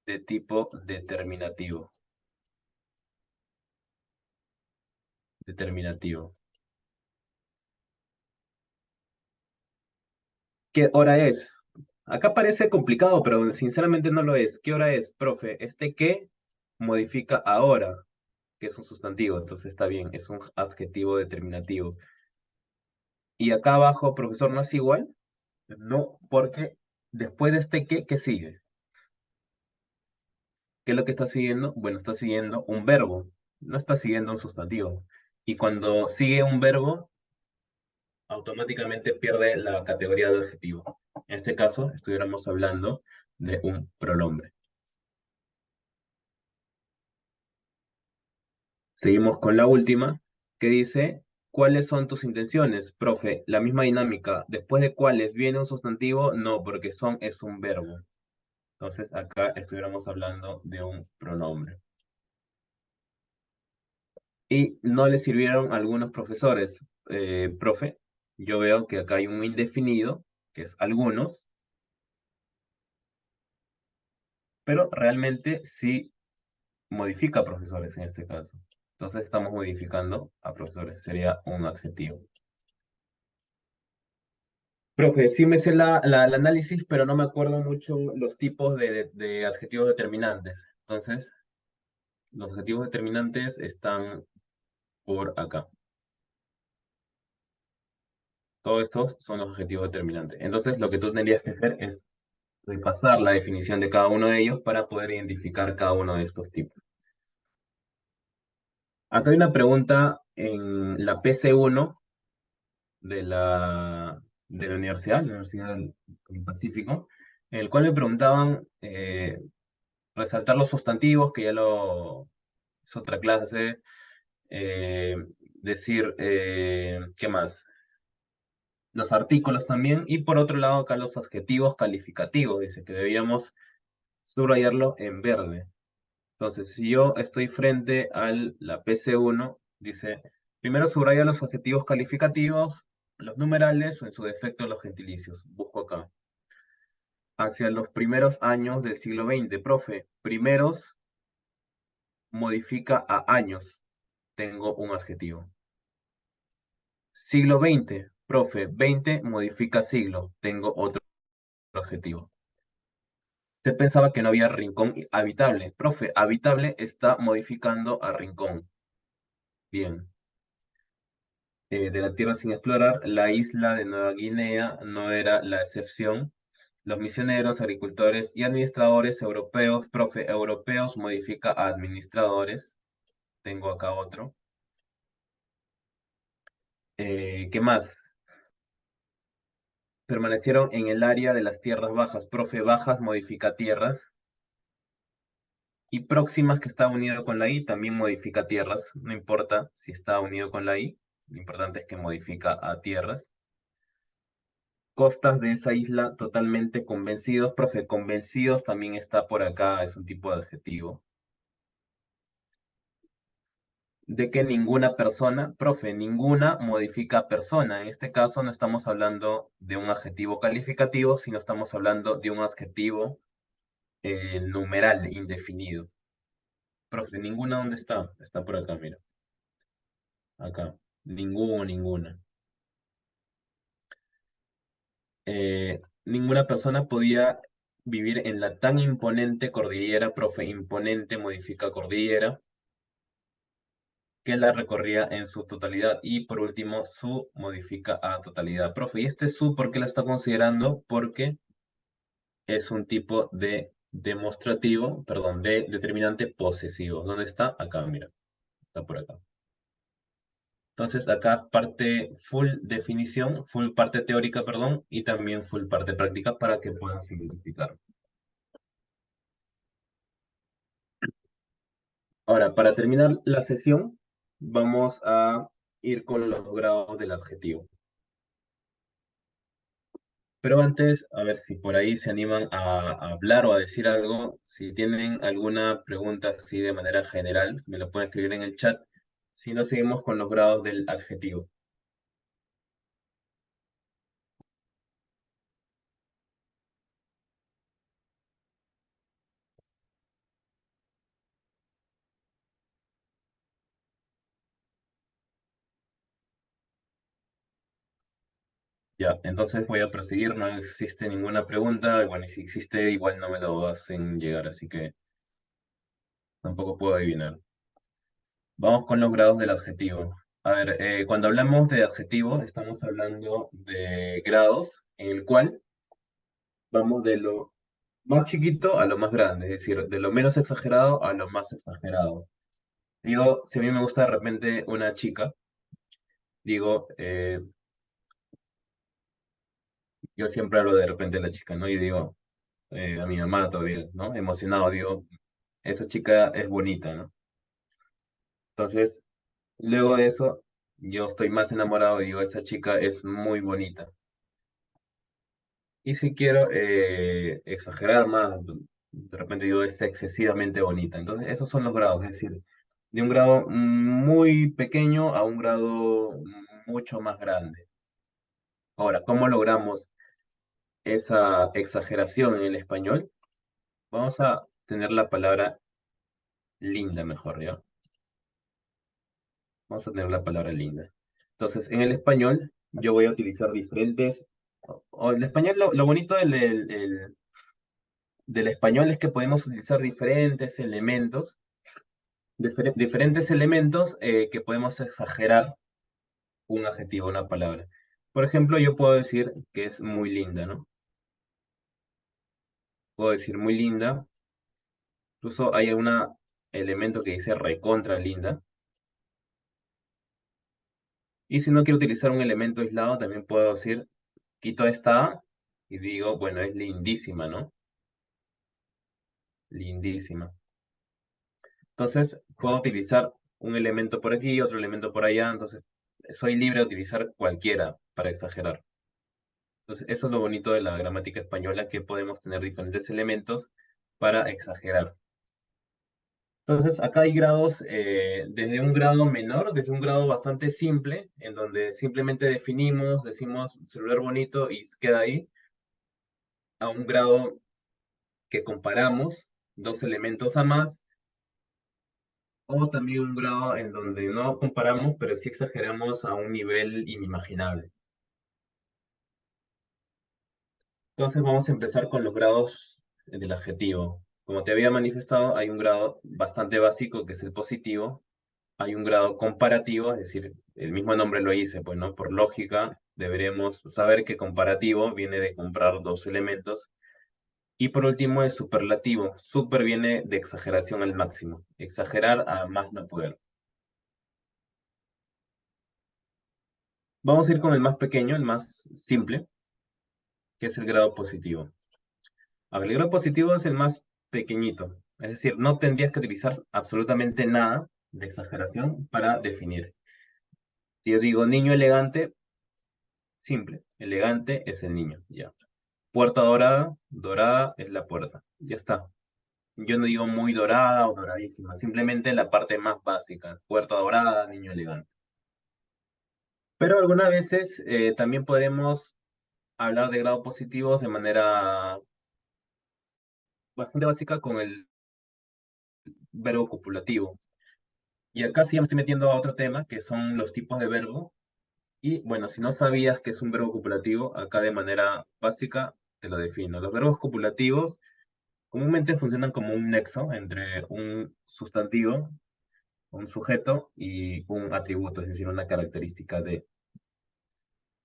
de tipo determinativo. Determinativo. ¿Qué hora es? Acá parece complicado, pero sinceramente no lo es. ¿Qué hora es, profe? Este qué modifica ahora, que es un sustantivo. Entonces está bien, es un adjetivo determinativo. Y acá abajo, profesor, ¿no es igual? No, porque después de este qué, ¿qué sigue? ¿Qué es lo que está siguiendo? Bueno, está siguiendo un verbo, no está siguiendo un sustantivo. Y cuando sigue un verbo, automáticamente pierde la categoría de adjetivo. En este caso, estuviéramos hablando de un pronombre. Seguimos con la última, que dice, ¿cuáles son tus intenciones? Profe, la misma dinámica. Después de cuáles viene un sustantivo, no, porque son es un verbo. Entonces, acá estuviéramos hablando de un pronombre. Y no le sirvieron a algunos profesores. Profe, yo veo que acá hay un indefinido, que es algunos, pero realmente sí modifica a profesores en este caso. Entonces estamos modificando a profesores, sería un adjetivo. Profe, sí me sé el análisis, pero no me acuerdo mucho los tipos de adjetivos determinantes. Entonces, los adjetivos determinantes están por acá. Todos estos son los adjetivos determinantes. Entonces, lo que tú tendrías que hacer es repasar la definición de cada uno de ellos para poder identificar cada uno de estos tipos. Acá hay una pregunta en la PC1 de la Universidad del Pacífico, en el cual me preguntaban resaltar los sustantivos, que ya lo es otra clase, decir, ¿qué más? Los artículos también, y por otro lado acá los adjetivos calificativos, dice que debíamos subrayarlo en verde. Entonces, si yo estoy frente a la PC1, dice, primero subraya los adjetivos calificativos, los numerales o en su defecto los gentilicios. Busco acá. Hacia los primeros años del siglo XX. Profe, primeros modifica a años. Tengo un adjetivo. Siglo XX. Profe, 20 modifica siglo. Tengo otro adjetivo. Usted pensaba que no había rincón habitable. Profe, habitable está modificando a rincón. Bien. De la tierra sin explorar, la isla de Nueva Guinea no era la excepción. Los misioneros, agricultores y administradores europeos, profe, europeos modifica a administradores. Tengo acá otro. ¿Qué más? Permanecieron en el área de las tierras bajas. Profe, bajas modifica tierras. Y próximas que está unido con la I también modifica tierras. No importa si está unido con la I. Lo importante es que modifica a tierras. Costas de esa isla totalmente convencidos. Profe, convencidos también está por acá, es un tipo de adjetivo. de que ninguna persona, profe, ninguna modifica persona. En este caso no estamos hablando de un adjetivo calificativo, sino estamos hablando de un adjetivo numeral indefinido. Profe, ninguna, ¿dónde está? Está por acá, mira. Acá. Ninguna. Ninguna persona podía vivir en la tan imponente cordillera, profe, imponente modifica cordillera, que la recorría en su totalidad. Y por último, su modifica a totalidad. Profe, ¿y este su por qué la está considerando? Porque es un tipo de demostrativo, perdón, de determinante posesivo. ¿Dónde está? Acá, mira, está por acá. Entonces, acá parte full definición, full parte teórica, perdón, y también full parte práctica para que puedan simplificar. Ahora, para terminar la sesión, vamos a ir con los grados del adjetivo. Pero antes, a ver si por ahí se animan a hablar o a decir algo. Si tienen alguna pregunta así de manera general, me lo pueden escribir en el chat. Si no, seguimos con los grados del adjetivo. Ya, entonces voy a proseguir. No existe ninguna pregunta. Bueno, y si existe, igual no me lo hacen llegar, así que tampoco puedo adivinar. Vamos con los grados del adjetivo. A ver, cuando hablamos de adjetivo, estamos hablando de grados en el cual vamos de lo más chiquito a lo más grande, es decir, de lo menos exagerado a lo más exagerado. Digo, si a mí me gusta de repente una chica, digo, yo siempre hablo de repente de la chica, ¿no? Y digo, a mi mamá todavía, ¿no? Emocionado, digo, esa chica es bonita, ¿no? Entonces, luego de eso, yo estoy más enamorado y digo, esa chica es muy bonita. Y si quiero exagerar más, de repente digo, está excesivamente bonita. Entonces, esos son los grados, es decir, de un grado muy pequeño a un grado mucho más grande. Ahora, ¿cómo logramos esa exageración en el español? Vamos a tener la palabra linda mejor, ¿ya? Vamos a tener la palabra linda. Entonces, en el español, yo voy a utilizar diferentes... O el español, lo bonito del español es que podemos utilizar diferentes elementos que podemos exagerar un adjetivo, una palabra. Por ejemplo, yo puedo decir que es muy linda, ¿no? Puedo decir muy linda. Incluso hay un elemento que dice recontra linda. Y si no quiero utilizar un elemento aislado, también puedo decir, quito esta A y digo, bueno, es lindísima, ¿no? Lindísima. Entonces, puedo utilizar un elemento por aquí, otro elemento por allá. Entonces, soy libre de utilizar cualquiera para exagerar. Entonces, eso es lo bonito de la gramática española, que podemos tener diferentes elementos para exagerar. Entonces, acá hay grados, desde un grado menor, desde un grado bastante simple, en donde simplemente definimos, decimos celular bonito y queda ahí, a un grado que comparamos dos elementos a más, o también un grado en donde no comparamos, pero sí exageramos a un nivel inimaginable. Entonces vamos a empezar con los grados del adjetivo. Como te había manifestado, hay un grado bastante básico que es el positivo. Hay un grado comparativo, es decir, el mismo nombre lo dice, pues no, por lógica deberemos saber que comparativo viene de comparar dos elementos. Y por último, el superlativo. Super viene de exageración al máximo. Exagerar a más no poder. Vamos a ir con el más pequeño, el más simple, que es el grado positivo. A ver, el grado positivo es el más pequeñito. Es decir, no tendrías que utilizar absolutamente nada de exageración para definir. Si yo digo niño elegante, simple. Elegante es el niño, ya. Puerta dorada, dorada es la puerta. Ya está. Yo no digo muy dorada o doradísima, simplemente la parte más básica, puerta dorada, niño elegante. Pero algunas veces también podremos hablar de grados positivos de manera bastante básica con el verbo copulativo. Y acá sí ya me estoy metiendo a otro tema, que son los tipos de verbo. Y bueno, si no sabías que es un verbo copulativo, acá de manera básica te lo defino. Los verbos copulativos comúnmente funcionan como un nexo entre un sustantivo, un sujeto y un atributo, es decir, una característica de.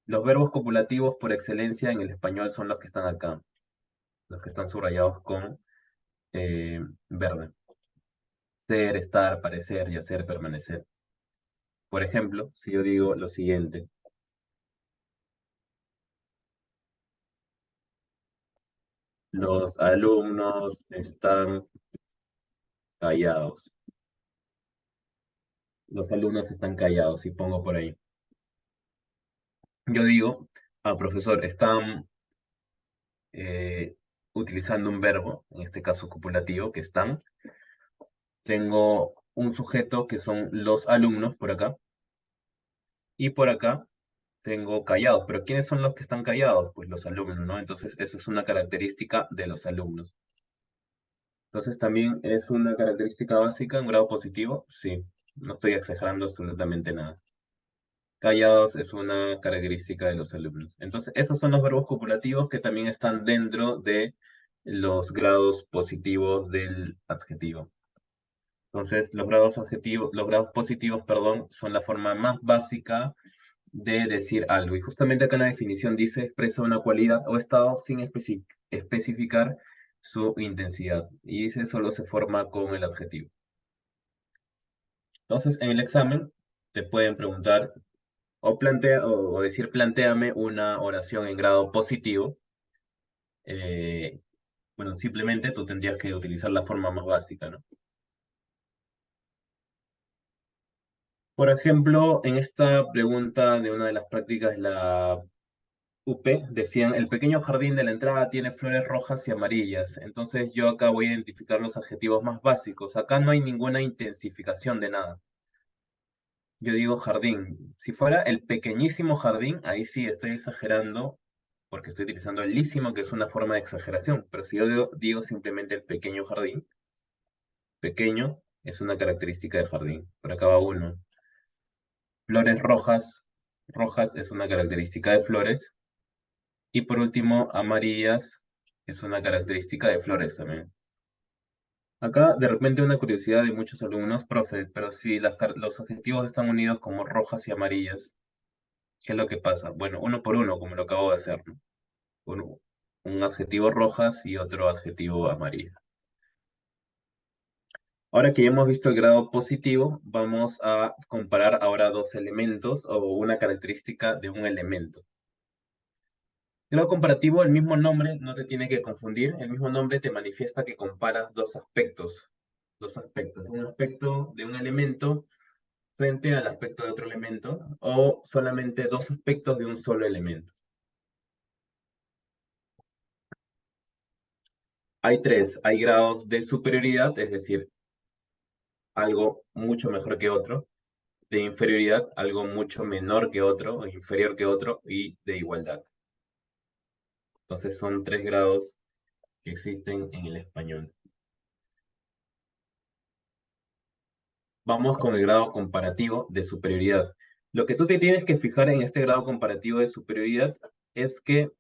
Los verbos copulativos por excelencia en el español son los que están acá, los que están subrayados con verde. Ser, estar, parecer, yacer, permanecer. Por ejemplo, si yo digo lo siguiente, los alumnos están callados. Los alumnos están callados y pongo por ahí. Yo digo, profesor, están utilizando un verbo, en este caso copulativo, que están. Tengo un sujeto que son los alumnos por acá y por acá tengo callados. Pero ¿quiénes son los que están callados? Pues los alumnos, ¿no? Entonces, eso es una característica de los alumnos. Entonces, también es una característica básica en grado positivo. Sí, no estoy exagerando absolutamente nada. Callados es una característica de los alumnos. Entonces, esos son los verbos copulativos que también están dentro de los grados positivos del adjetivo. Entonces, los grados positivos, perdón, son la forma más básica de decir algo. Y justamente acá en la definición dice expresa una cualidad o estado sin especificar su intensidad. Y dice solo se forma con el adjetivo. Entonces, en el examen te pueden preguntar o decir plantéame una oración en grado positivo. Eh, bueno, simplemente tú tendrías que utilizar la forma más básica, ¿no? Por ejemplo, en esta pregunta de una de las prácticas de la UP, decían, el pequeño jardín de la entrada tiene flores rojas y amarillas. Entonces yo acá voy a identificar los adjetivos más básicos. Acá no hay ninguna intensificación de nada. Yo digo jardín. Si fuera el pequeñísimo jardín, ahí sí estoy exagerando porque estoy utilizando el lísimo, que es una forma de exageración. Pero si yo digo simplemente el pequeño jardín, pequeño es una característica de jardín. Por acá va uno. Flores rojas, rojas es una característica de flores. Y por último, amarillas es una característica de flores también. Acá de repente una curiosidad de muchos alumnos, profe, pero si los adjetivos están unidos como rojas y amarillas, ¿qué es lo que pasa? Bueno, uno por uno, como lo acabo de hacer, ¿no? Un adjetivo rojas y otro adjetivo amarillo. Ahora que ya hemos visto el grado positivo, vamos a comparar ahora dos elementos o una característica de un elemento. Grado comparativo, el mismo nombre no te tiene que confundir, el mismo nombre te manifiesta que comparas dos aspectos. Dos aspectos, un aspecto de un elemento frente al aspecto de otro elemento o solamente dos aspectos de un solo elemento. Hay tres, hay grados de superioridad, es decir, algo mucho mejor que otro, de inferioridad, algo mucho menor que otro o inferior que otro, y de igualdad. Entonces son tres grados que existen en el español. Vamos con el grado comparativo de superioridad. Lo que tú te tienes que fijar en este grado comparativo de superioridad es que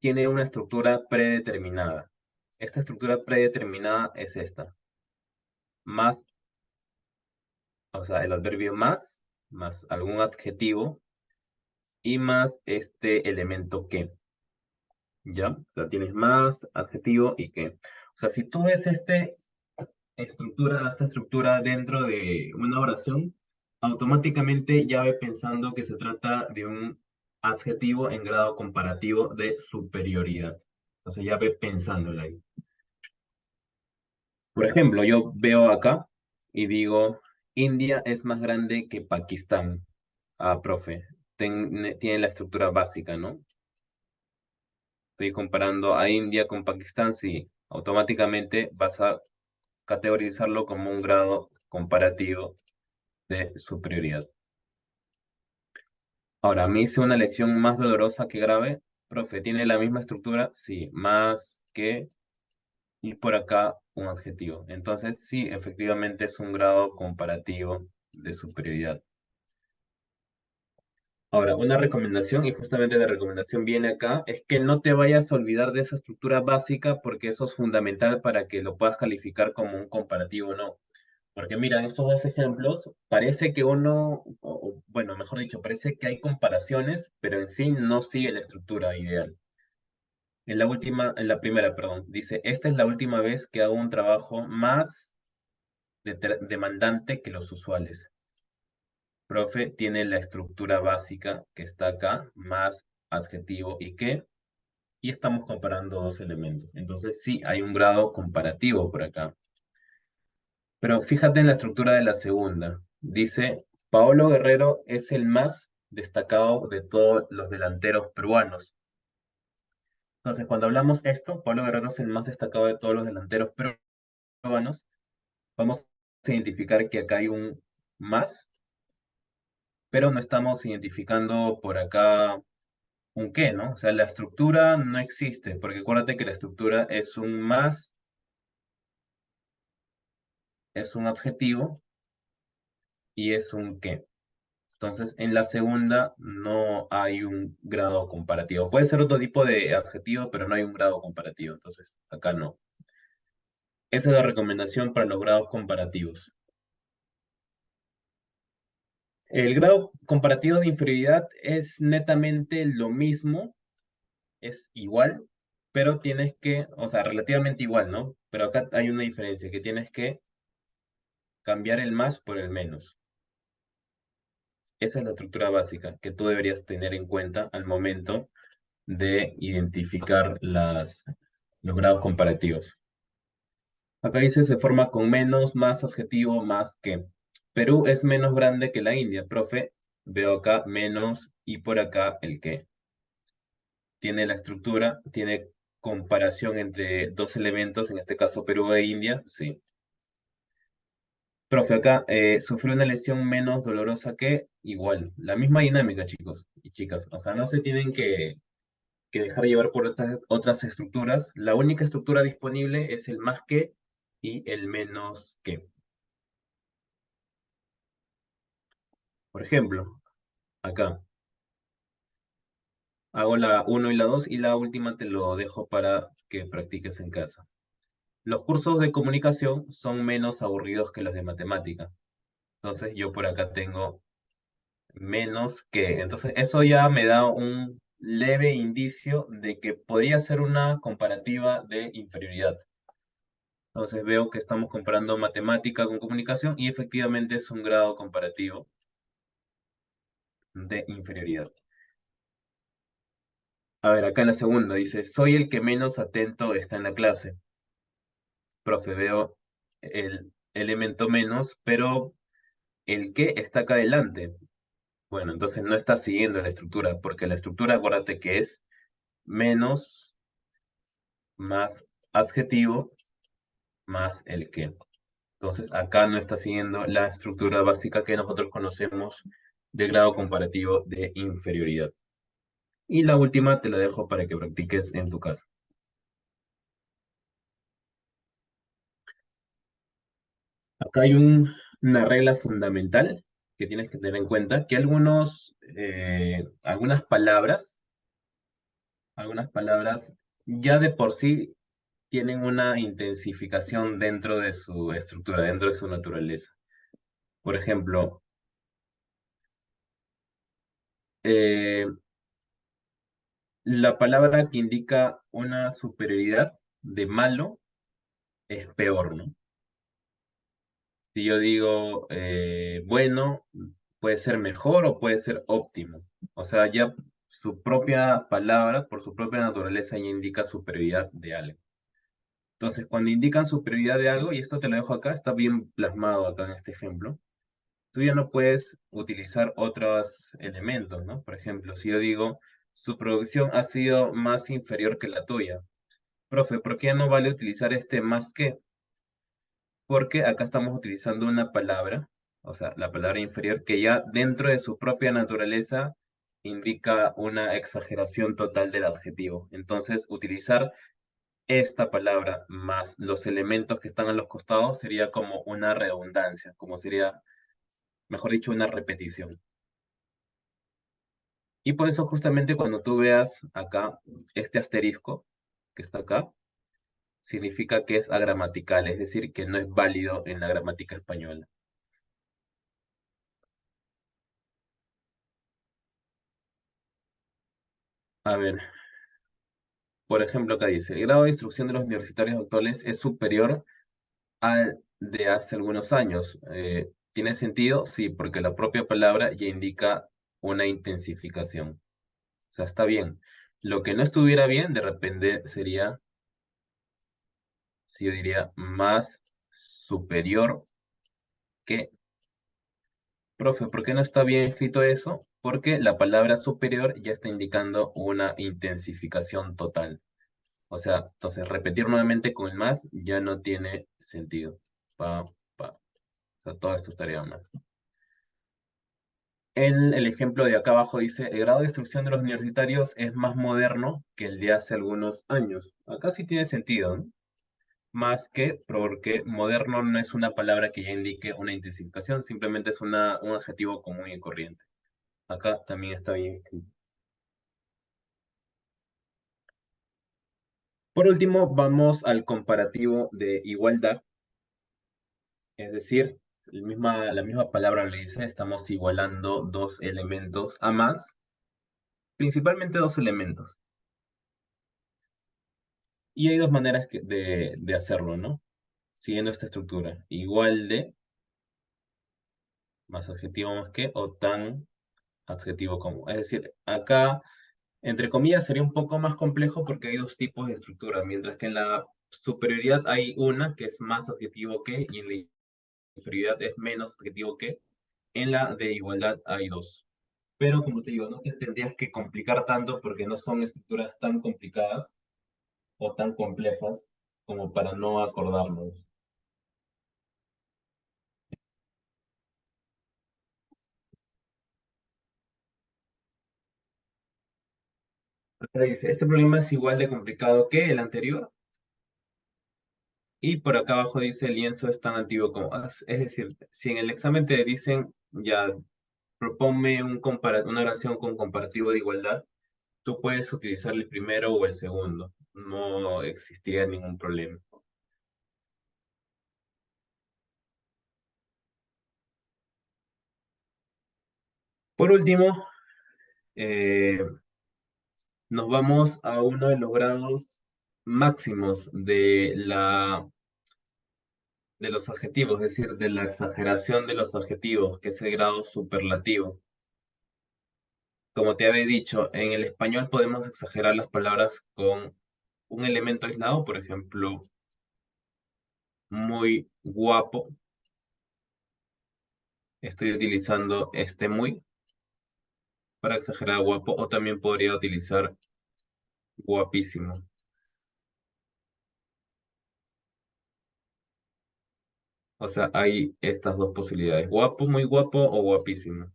tiene una estructura predeterminada. Esta estructura predeterminada es esta. Más, o sea, el adverbio más algún adjetivo y más este elemento que. ¿Ya? O sea, tienes más, adjetivo y que. O sea, si tú ves esta estructura dentro de una oración, automáticamente ya ve pensando que se trata de un adjetivo en grado comparativo de superioridad. Entonces ya ve pensándola ahí. Por ejemplo, yo veo acá y digo, India es más grande que Pakistán. Profe, tiene la estructura básica, ¿no? Estoy comparando a India con Pakistán, sí. automáticamente vas a categorizarlo como un grado comparativo de superioridad. Ahora, me hice una lesión más dolorosa que grave. Profe, ¿tiene la misma estructura? Sí, más que, y por acá un adjetivo. Entonces, sí, efectivamente es un grado comparativo de superioridad. Ahora, una recomendación, y justamente la recomendación viene acá, es que no te vayas a olvidar de esa estructura básica porque eso es fundamental para que lo puedas calificar como un comparativo o no. Porque mira, en estos dos ejemplos parece que uno, bueno, mejor dicho, parece que hay comparaciones, pero en sí no sigue la estructura ideal. En la primera, perdón, dice, esta es la última vez que hago un trabajo más demandante que los usuales. Profe tiene la estructura básica que está acá, más adjetivo y qué, y estamos comparando dos elementos. Entonces sí, hay un grado comparativo por acá. Pero fíjate en la estructura de la segunda. Dice, Paolo Guerrero es el más destacado de todos los delanteros peruanos. Entonces, cuando hablamos esto, Paolo Guerrero es el más destacado de todos los delanteros peruanos, vamos a identificar que acá hay un más, pero no estamos identificando por acá un qué, ¿no? O sea, la estructura no existe, porque acuérdate que la estructura es un más, es un adjetivo y es un qué. Entonces, en la segunda no hay un grado comparativo. Puede ser otro tipo de adjetivo, pero no hay un grado comparativo. Entonces, acá no. Esa es la recomendación para los grados comparativos. El grado comparativo de inferioridad es netamente lo mismo, es igual, pero tienes que, o sea, relativamente igual, ¿no? Pero acá hay una diferencia, que tienes que cambiar el más por el menos. Esa es la estructura básica que tú deberías tener en cuenta al momento de identificar los grados comparativos. Acá dice se forma con menos, más adjetivo, más que. Perú es menos grande que la India, profe. Veo acá menos y por acá el que. Tiene la estructura, tiene comparación entre dos elementos, en este caso Perú e India, sí. Profe, acá sufrió una lesión menos dolorosa que igual. La misma dinámica, chicos y chicas. O sea, no se tienen que dejar llevar por otras estructuras. La única estructura disponible es el más que y el menos que. Por ejemplo, acá hago la uno y la 2 y la última te lo dejo para que practiques en casa. Los cursos de comunicación son menos aburridos que los de matemática. Entonces yo por acá tengo menos que. Entonces eso ya me da un leve indicio de que podría ser una comparativa de inferioridad. Entonces veo que estamos comparando matemática con comunicación y efectivamente es un grado comparativo de inferioridad. A ver, acá en la segunda dice, soy el que menos atento está en la clase. Profe, veo el elemento menos, pero el que está acá adelante. Bueno, entonces no está siguiendo la estructura, porque la estructura, acuérdate que es menos más adjetivo más el que. Entonces acá no está siguiendo la estructura básica que nosotros conocemos de grado comparativo de inferioridad. Y la última te la dejo para que practiques en tu casa. Acá hay una regla fundamental que tienes que tener en cuenta, que algunas palabras ya de por sí tienen una intensificación dentro de su estructura, dentro de su naturaleza. Por ejemplo, eh, la palabra que indica una superioridad de malo es peor, ¿no? Si yo digo bueno, puede ser mejor o puede ser óptimo. O sea, ya su propia palabra, por su propia naturaleza, ya indica superioridad de algo. Entonces, cuando indican superioridad de algo, y esto te lo dejo acá, está bien plasmado acá en este ejemplo, tú ya no puedes utilizar otros elementos, ¿no? Por ejemplo, si yo digo, su producción ha sido más inferior que la tuya. Profe, ¿por qué no vale utilizar este más que? Porque acá estamos utilizando una palabra, o sea, la palabra inferior, que ya dentro de su propia naturaleza indica una exageración total del adjetivo. Entonces, utilizar esta palabra más los elementos que están a los costados sería como una redundancia, como sería, mejor dicho, una repetición. Y por eso justamente cuando tú veas acá este asterisco que está acá, significa que es agramatical, es decir, que no es válido en la gramática española. A ver, por ejemplo, acá dice, el grado de instrucción de los universitarios actuales es superior al de hace algunos años. ¿Tiene sentido? Sí, porque la propia palabra ya indica una intensificación. O sea, está bien. Lo que no estuviera bien, de repente sería, si yo diría, más superior que. Profe, ¿por qué no está bien escrito eso? Porque la palabra superior ya está indicando una intensificación total. O sea, entonces repetir nuevamente con el más ya no tiene sentido. Pa, pa. O sea, todo esto estaría mal. El ejemplo de acá abajo dice, el grado de instrucción de los universitarios es más moderno que el de hace algunos años. Acá sí tiene sentido, ¿no? Más que porque moderno no es una palabra que ya indique una intensificación, simplemente es un adjetivo común y corriente. Acá también está bien escrito. Por último, vamos al comparativo de igualdad, es decir, la misma palabra le dice, estamos igualando dos elementos a más, principalmente dos elementos. Y hay dos maneras de hacerlo, ¿no? Siguiendo esta estructura. Igual de, más adjetivo más que, o tan adjetivo como. Es decir, acá, entre comillas, sería un poco más complejo porque hay dos tipos de estructura, mientras que en la superioridad hay una que es más adjetivo que, y en la inferioridad es menos adjetivo que. En la de igualdad hay dos. Pero como te digo, no te tendrías que complicar tanto porque no son estructuras tan complicadas o tan complejas como para no acordarnos. Acá dice, este problema es igual de complicado que el anterior. Y por acá abajo dice, el lienzo es tan antiguo como. Es decir, si en el examen te dicen, ya, proponme una oración con comparativo de igualdad, tú puedes utilizar el primero o el segundo. No existiría ningún problema. Por último, eh, nos vamos a uno de los grados máximos de los adjetivos, es decir, de la exageración de los adjetivos, que es el grado superlativo. Como te había dicho, en el español podemos exagerar las palabras con un elemento aislado, por ejemplo, muy guapo. Estoy utilizando este muy para exagerar guapo, o también podría utilizar guapísimo. O sea, hay estas dos posibilidades, guapo, muy guapo o guapísimo.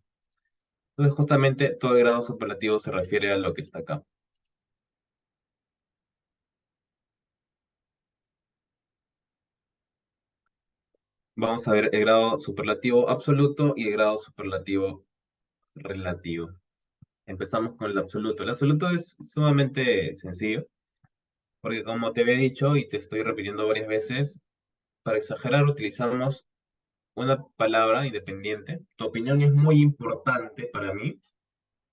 Entonces, justamente todo el grado superlativo se refiere a lo que está acá. Vamos a ver el grado superlativo absoluto y el grado superlativo relativo. Empezamos con el absoluto. El absoluto es sumamente sencillo, porque como te había dicho y te estoy repitiendo varias veces, para exagerar utilizamos una palabra independiente. Tu opinión es muy importante para mí.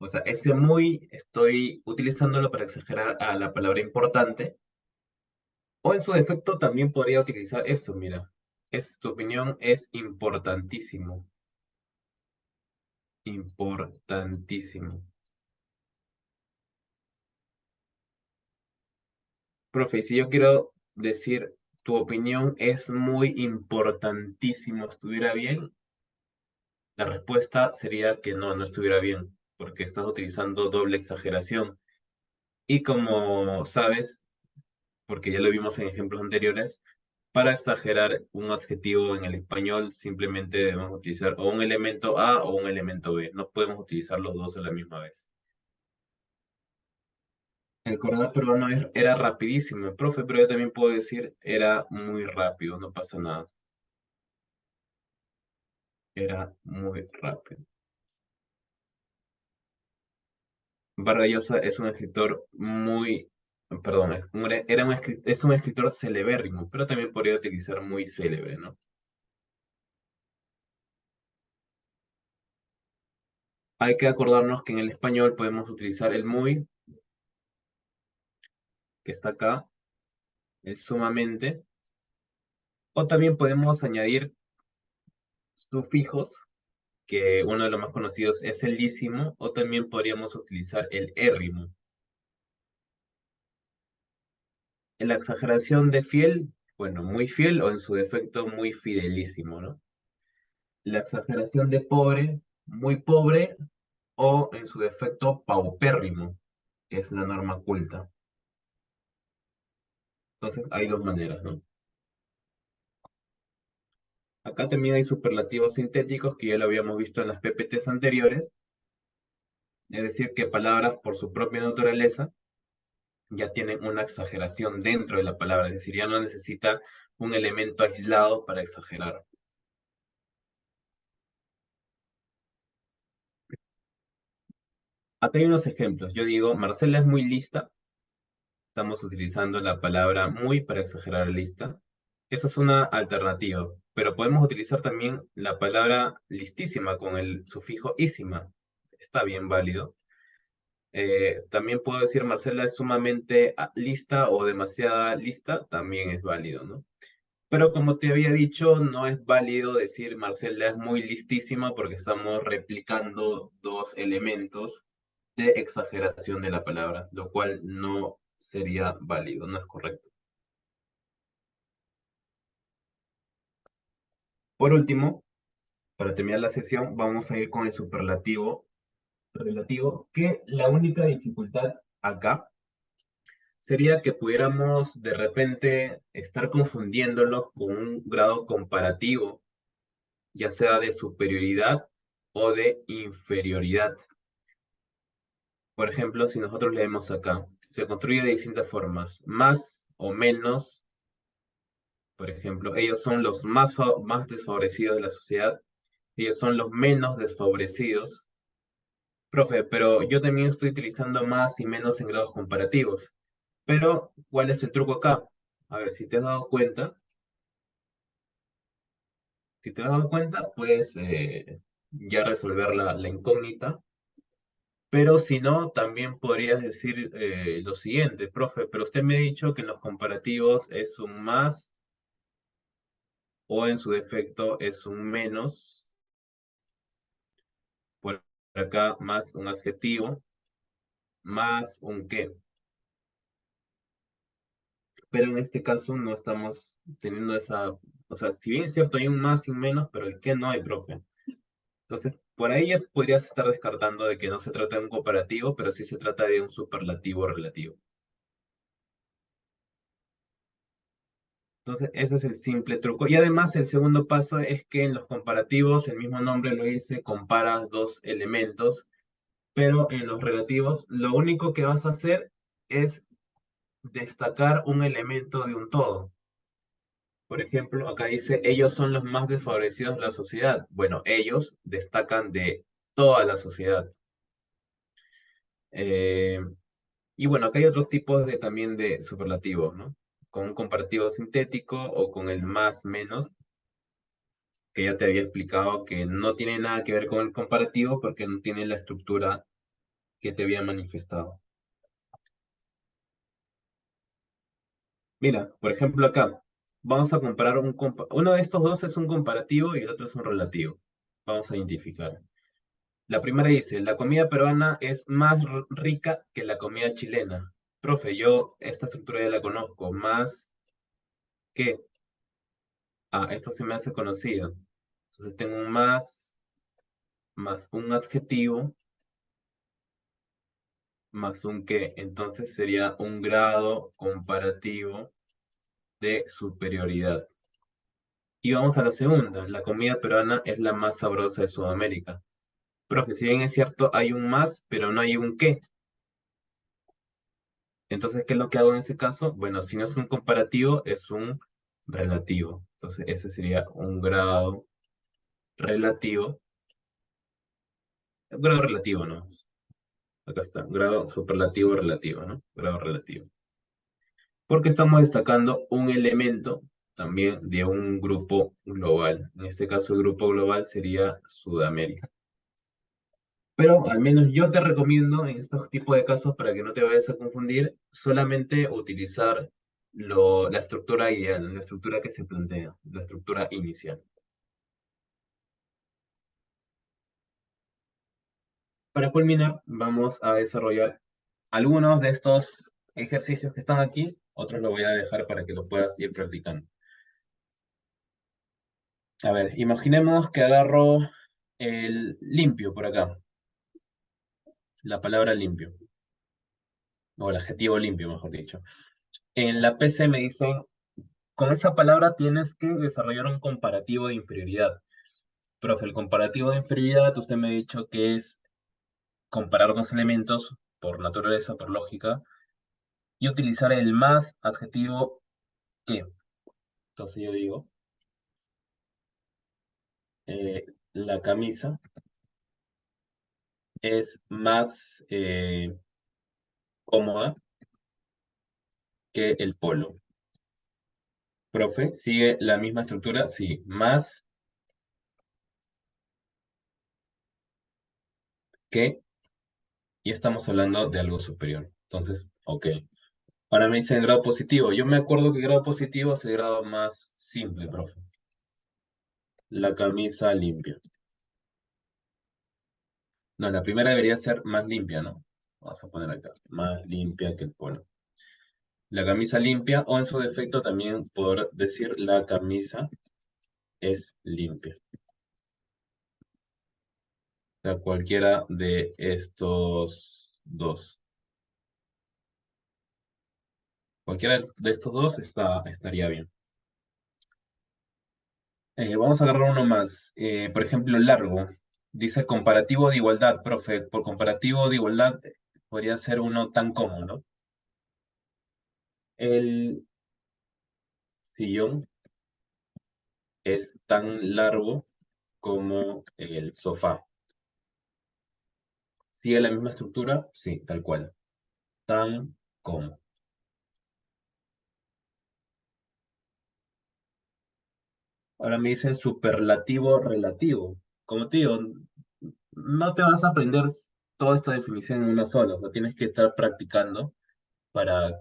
O sea, ese muy estoy utilizándolo para exagerar a la palabra importante. O en su defecto también podría utilizar esto, mira. Tu opinión es importantísimo. Importantísimo. Profe, si yo quiero decir tu opinión es muy importantísimo, ¿estuviera bien? La respuesta sería que no, no estuviera bien, porque estás utilizando doble exageración. Y como sabes, porque ya lo vimos en ejemplos anteriores. Para exagerar un adjetivo en el español, simplemente debemos utilizar o un elemento A o un elemento B. No podemos utilizar los dos a la misma vez. El corredor peruano era rapidísimo, profe, pero yo también puedo decir era muy rápido, no pasa nada. Era muy rápido. Vargas Llosa es un escritor muy, perdón, es un escritor celebérrimo, pero también podría utilizar muy célebre, ¿no? Hay que acordarnos que en el español podemos utilizar el muy, que está acá, es sumamente, o también podemos añadir sufijos, que uno de los más conocidos es el dísimo, o también podríamos utilizar el érrimo. En la exageración de fiel, bueno, muy fiel o en su defecto muy fidelísimo, ¿no? La exageración de pobre, muy pobre o en su defecto paupérrimo, que es la norma culta. Entonces hay dos maneras, ¿no? Acá también hay superlativos sintéticos que ya lo habíamos visto en las PPTs anteriores, es decir, que palabras por su propia naturaleza ya tienen una exageración dentro de la palabra, es decir, ya no necesita un elemento aislado para exagerar. Acá hay unos ejemplos. Yo digo, Marcela es muy lista. Estamos utilizando la palabra muy para exagerar lista. Eso es una alternativa, pero podemos utilizar también la palabra listísima con el sufijo ísima. Está bien válido. También puedo decir Marcela es sumamente lista o demasiada lista, también es válido, ¿no? Pero como te había dicho, no es válido decir Marcela es muy listísima porque estamos replicando dos elementos de exageración de la palabra, lo cual no sería válido, no es correcto. Por último, para terminar la sesión, vamos a ir con el superlativo relativo, que la única dificultad acá sería que pudiéramos de repente estar confundiéndolo con un grado comparativo, ya sea de superioridad o de inferioridad. Por ejemplo, si nosotros leemos acá, se construye de distintas formas, más o menos. Por ejemplo, ellos son los más desfavorecidos de la sociedad, ellos son los menos desfavorecidos. Profe, pero yo también estoy utilizando más y menos en grados comparativos. Pero, ¿cuál es el truco acá? A ver, si te has dado cuenta, si te has dado cuenta, puedes ya resolver la incógnita. Pero si no, también podrías decir lo siguiente, profe, pero usted me ha dicho que en los comparativos es un más o en su defecto es un menos. Por acá más un adjetivo, más un qué. Pero en este caso no estamos teniendo esa, o sea, si bien es cierto hay un más y un menos, pero el qué no hay, profe. Entonces, por ahí ya podrías estar descartando de que no se trata de un comparativo, pero sí se trata de un superlativo relativo. Entonces, ese es el simple truco. Y además, el segundo paso es que en los comparativos, el mismo nombre lo dice, comparas dos elementos, pero en los relativos, lo único que vas a hacer es destacar un elemento de un todo. Por ejemplo, acá dice, ellos son los más desfavorecidos de la sociedad. Bueno, ellos destacan de toda la sociedad. Eh, y bueno, acá hay otros tipos de, también de superlativos, ¿no? Con un comparativo sintético o con el más menos, que ya te había explicado que no tiene nada que ver con el comparativo porque no tiene la estructura que te había manifestado. Mira, por ejemplo acá, vamos a comparar uno de estos dos es un comparativo y el otro es un relativo. Vamos a identificar. La primera dice, la comida peruana es más rica que la comida chilena. Profe, yo esta estructura ya la conozco. Más que, esto se me hace conocido. Entonces tengo un más un adjetivo, más un qué. Entonces sería un grado comparativo de superioridad. Y vamos a la segunda. La comida peruana es la más sabrosa de Sudamérica. Profe, si bien es cierto, hay un más, pero no hay un qué. Entonces, ¿qué es lo que hago en ese caso? Bueno, si no es un comparativo, es un relativo. Entonces, ese sería un grado relativo. Un grado relativo, ¿no? Acá está, grado superlativo relativo, ¿no? Grado relativo. Porque estamos destacando un elemento también de un grupo global. En este caso, el grupo global sería Sudamérica. Pero al menos yo te recomiendo en estos tipos de casos, para que no te vayas a confundir, solamente utilizar la estructura ideal, la estructura que se plantea, la estructura inicial. Para culminar, vamos a desarrollar algunos de estos ejercicios que están aquí, otros los voy a dejar para que lo puedas ir practicando. A ver, imaginemos que agarro el limpio por acá, la palabra limpio, o el adjetivo limpio, mejor dicho. En la PC me dicen, con esa palabra tienes que desarrollar un comparativo de inferioridad. Profe, el comparativo de inferioridad, usted me ha dicho que es comparar dos elementos por naturaleza, por lógica, y utilizar el más adjetivo que. Entonces yo digo, la camisa es más cómoda que el polo. Profe, ¿sigue la misma estructura? Sí, más que, y estamos hablando de algo superior. Entonces, ok. Ahora me dicen grado positivo. Yo me acuerdo que grado positivo es el grado más simple, profe. La camisa limpia. No, la primera debería ser más limpia, ¿no? Vamos a poner acá. Más limpia que el polo. La camisa limpia, o en su defecto también poder decir la camisa es limpia. O sea, cualquiera de estos dos. Cualquiera de estos dos estaría bien. Vamos a agarrar uno más. Por ejemplo, largo. Dice comparativo de igualdad, profe. Por comparativo de igualdad podría ser uno tan cómodo, ¿no? El sillón es tan largo como el sofá. ¿Sigue la misma estructura? Sí, tal cual. Tan como. Ahora me dicen superlativo relativo. Como te digo, no te vas a aprender toda esta definición en una sola. Lo tienes que estar practicando para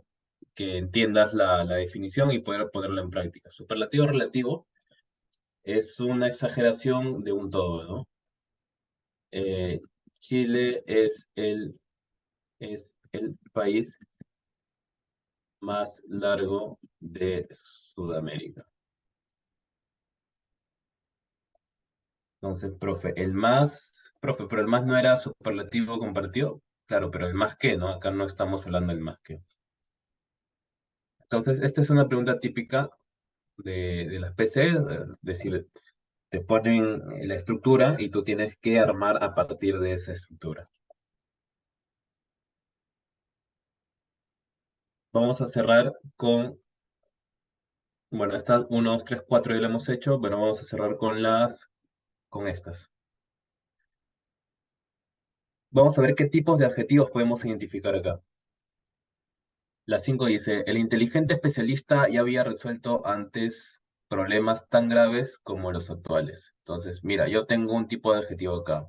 que entiendas la definición y poder ponerla en práctica. Superlativo relativo es una exageración de un todo, ¿no? Eh, Chile es el país más largo de Sudamérica. Entonces, profe, profe, pero el más no era superlativo comparativo. Claro, pero el más qué, ¿no? Acá no estamos hablando del más qué. Entonces, esta es una pregunta típica de las PC, es decir, te ponen la estructura y tú tienes que armar a partir de esa estructura. Vamos a cerrar con, bueno, estas 1, 2, 3, 4 ya lo hemos hecho, pero vamos a cerrar con estas. Vamos a ver qué tipos de adjetivos podemos identificar acá. La 5 dice, el inteligente especialista ya había resuelto antes problemas tan graves como los actuales. Entonces, mira, yo tengo un tipo de adjetivo acá.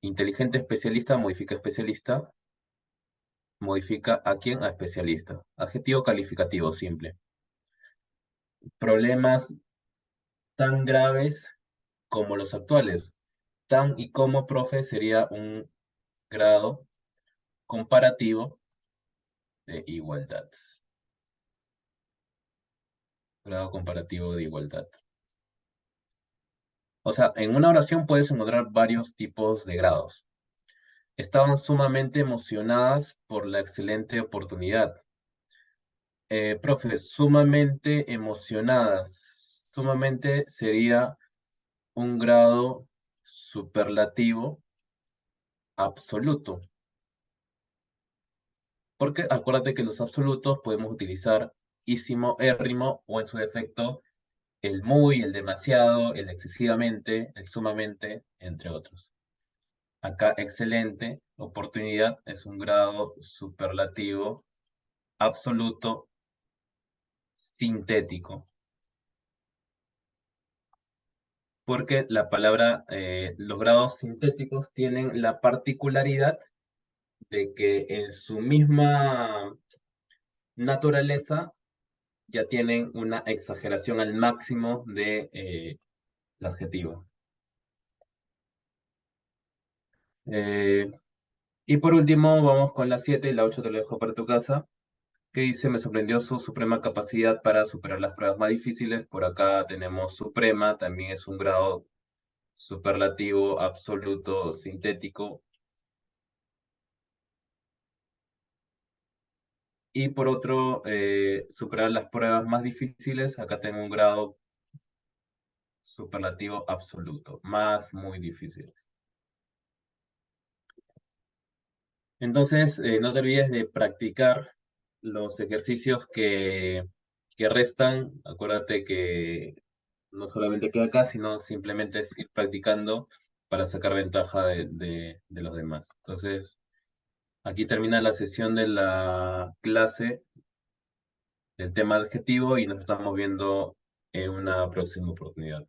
Inteligente especialista modifica a quién, a especialista. Adjetivo calificativo simple. Problemas tan graves como los actuales. Tan y como, profe, sería un grado comparativo de igualdad. Grado comparativo de igualdad. O sea, en una oración puedes encontrar varios tipos de grados. Estaban sumamente emocionadas por la excelente oportunidad. Profe, sumamente emocionadas. Sumamente sería un grado superlativo absoluto. Porque acuérdate que los absolutos podemos utilizar ísimo, érrimo o en su defecto el muy, el demasiado, el excesivamente, el sumamente, entre otros. Acá excelente oportunidad es un grado superlativo absoluto sintético. Porque la palabra, los grados sintéticos tienen la particularidad de que en su misma naturaleza ya tienen una exageración al máximo de adjetivo. Eh, y por último, vamos con la 7 y la 8 te lo dejo para tu casa, que dice, me sorprendió su suprema capacidad para superar las pruebas más difíciles. Por acá tenemos suprema, también es un grado superlativo, absoluto, sintético. Y por otro, superar las pruebas más difíciles, acá tengo un grado superlativo absoluto, más muy difíciles. Entonces, no te olvides de practicar los ejercicios que restan. Acuérdate que no solamente queda acá, sino simplemente es ir practicando para sacar ventaja de los demás. Entonces, aquí termina la sesión de la clase del tema adjetivo y nos estamos viendo en una próxima oportunidad.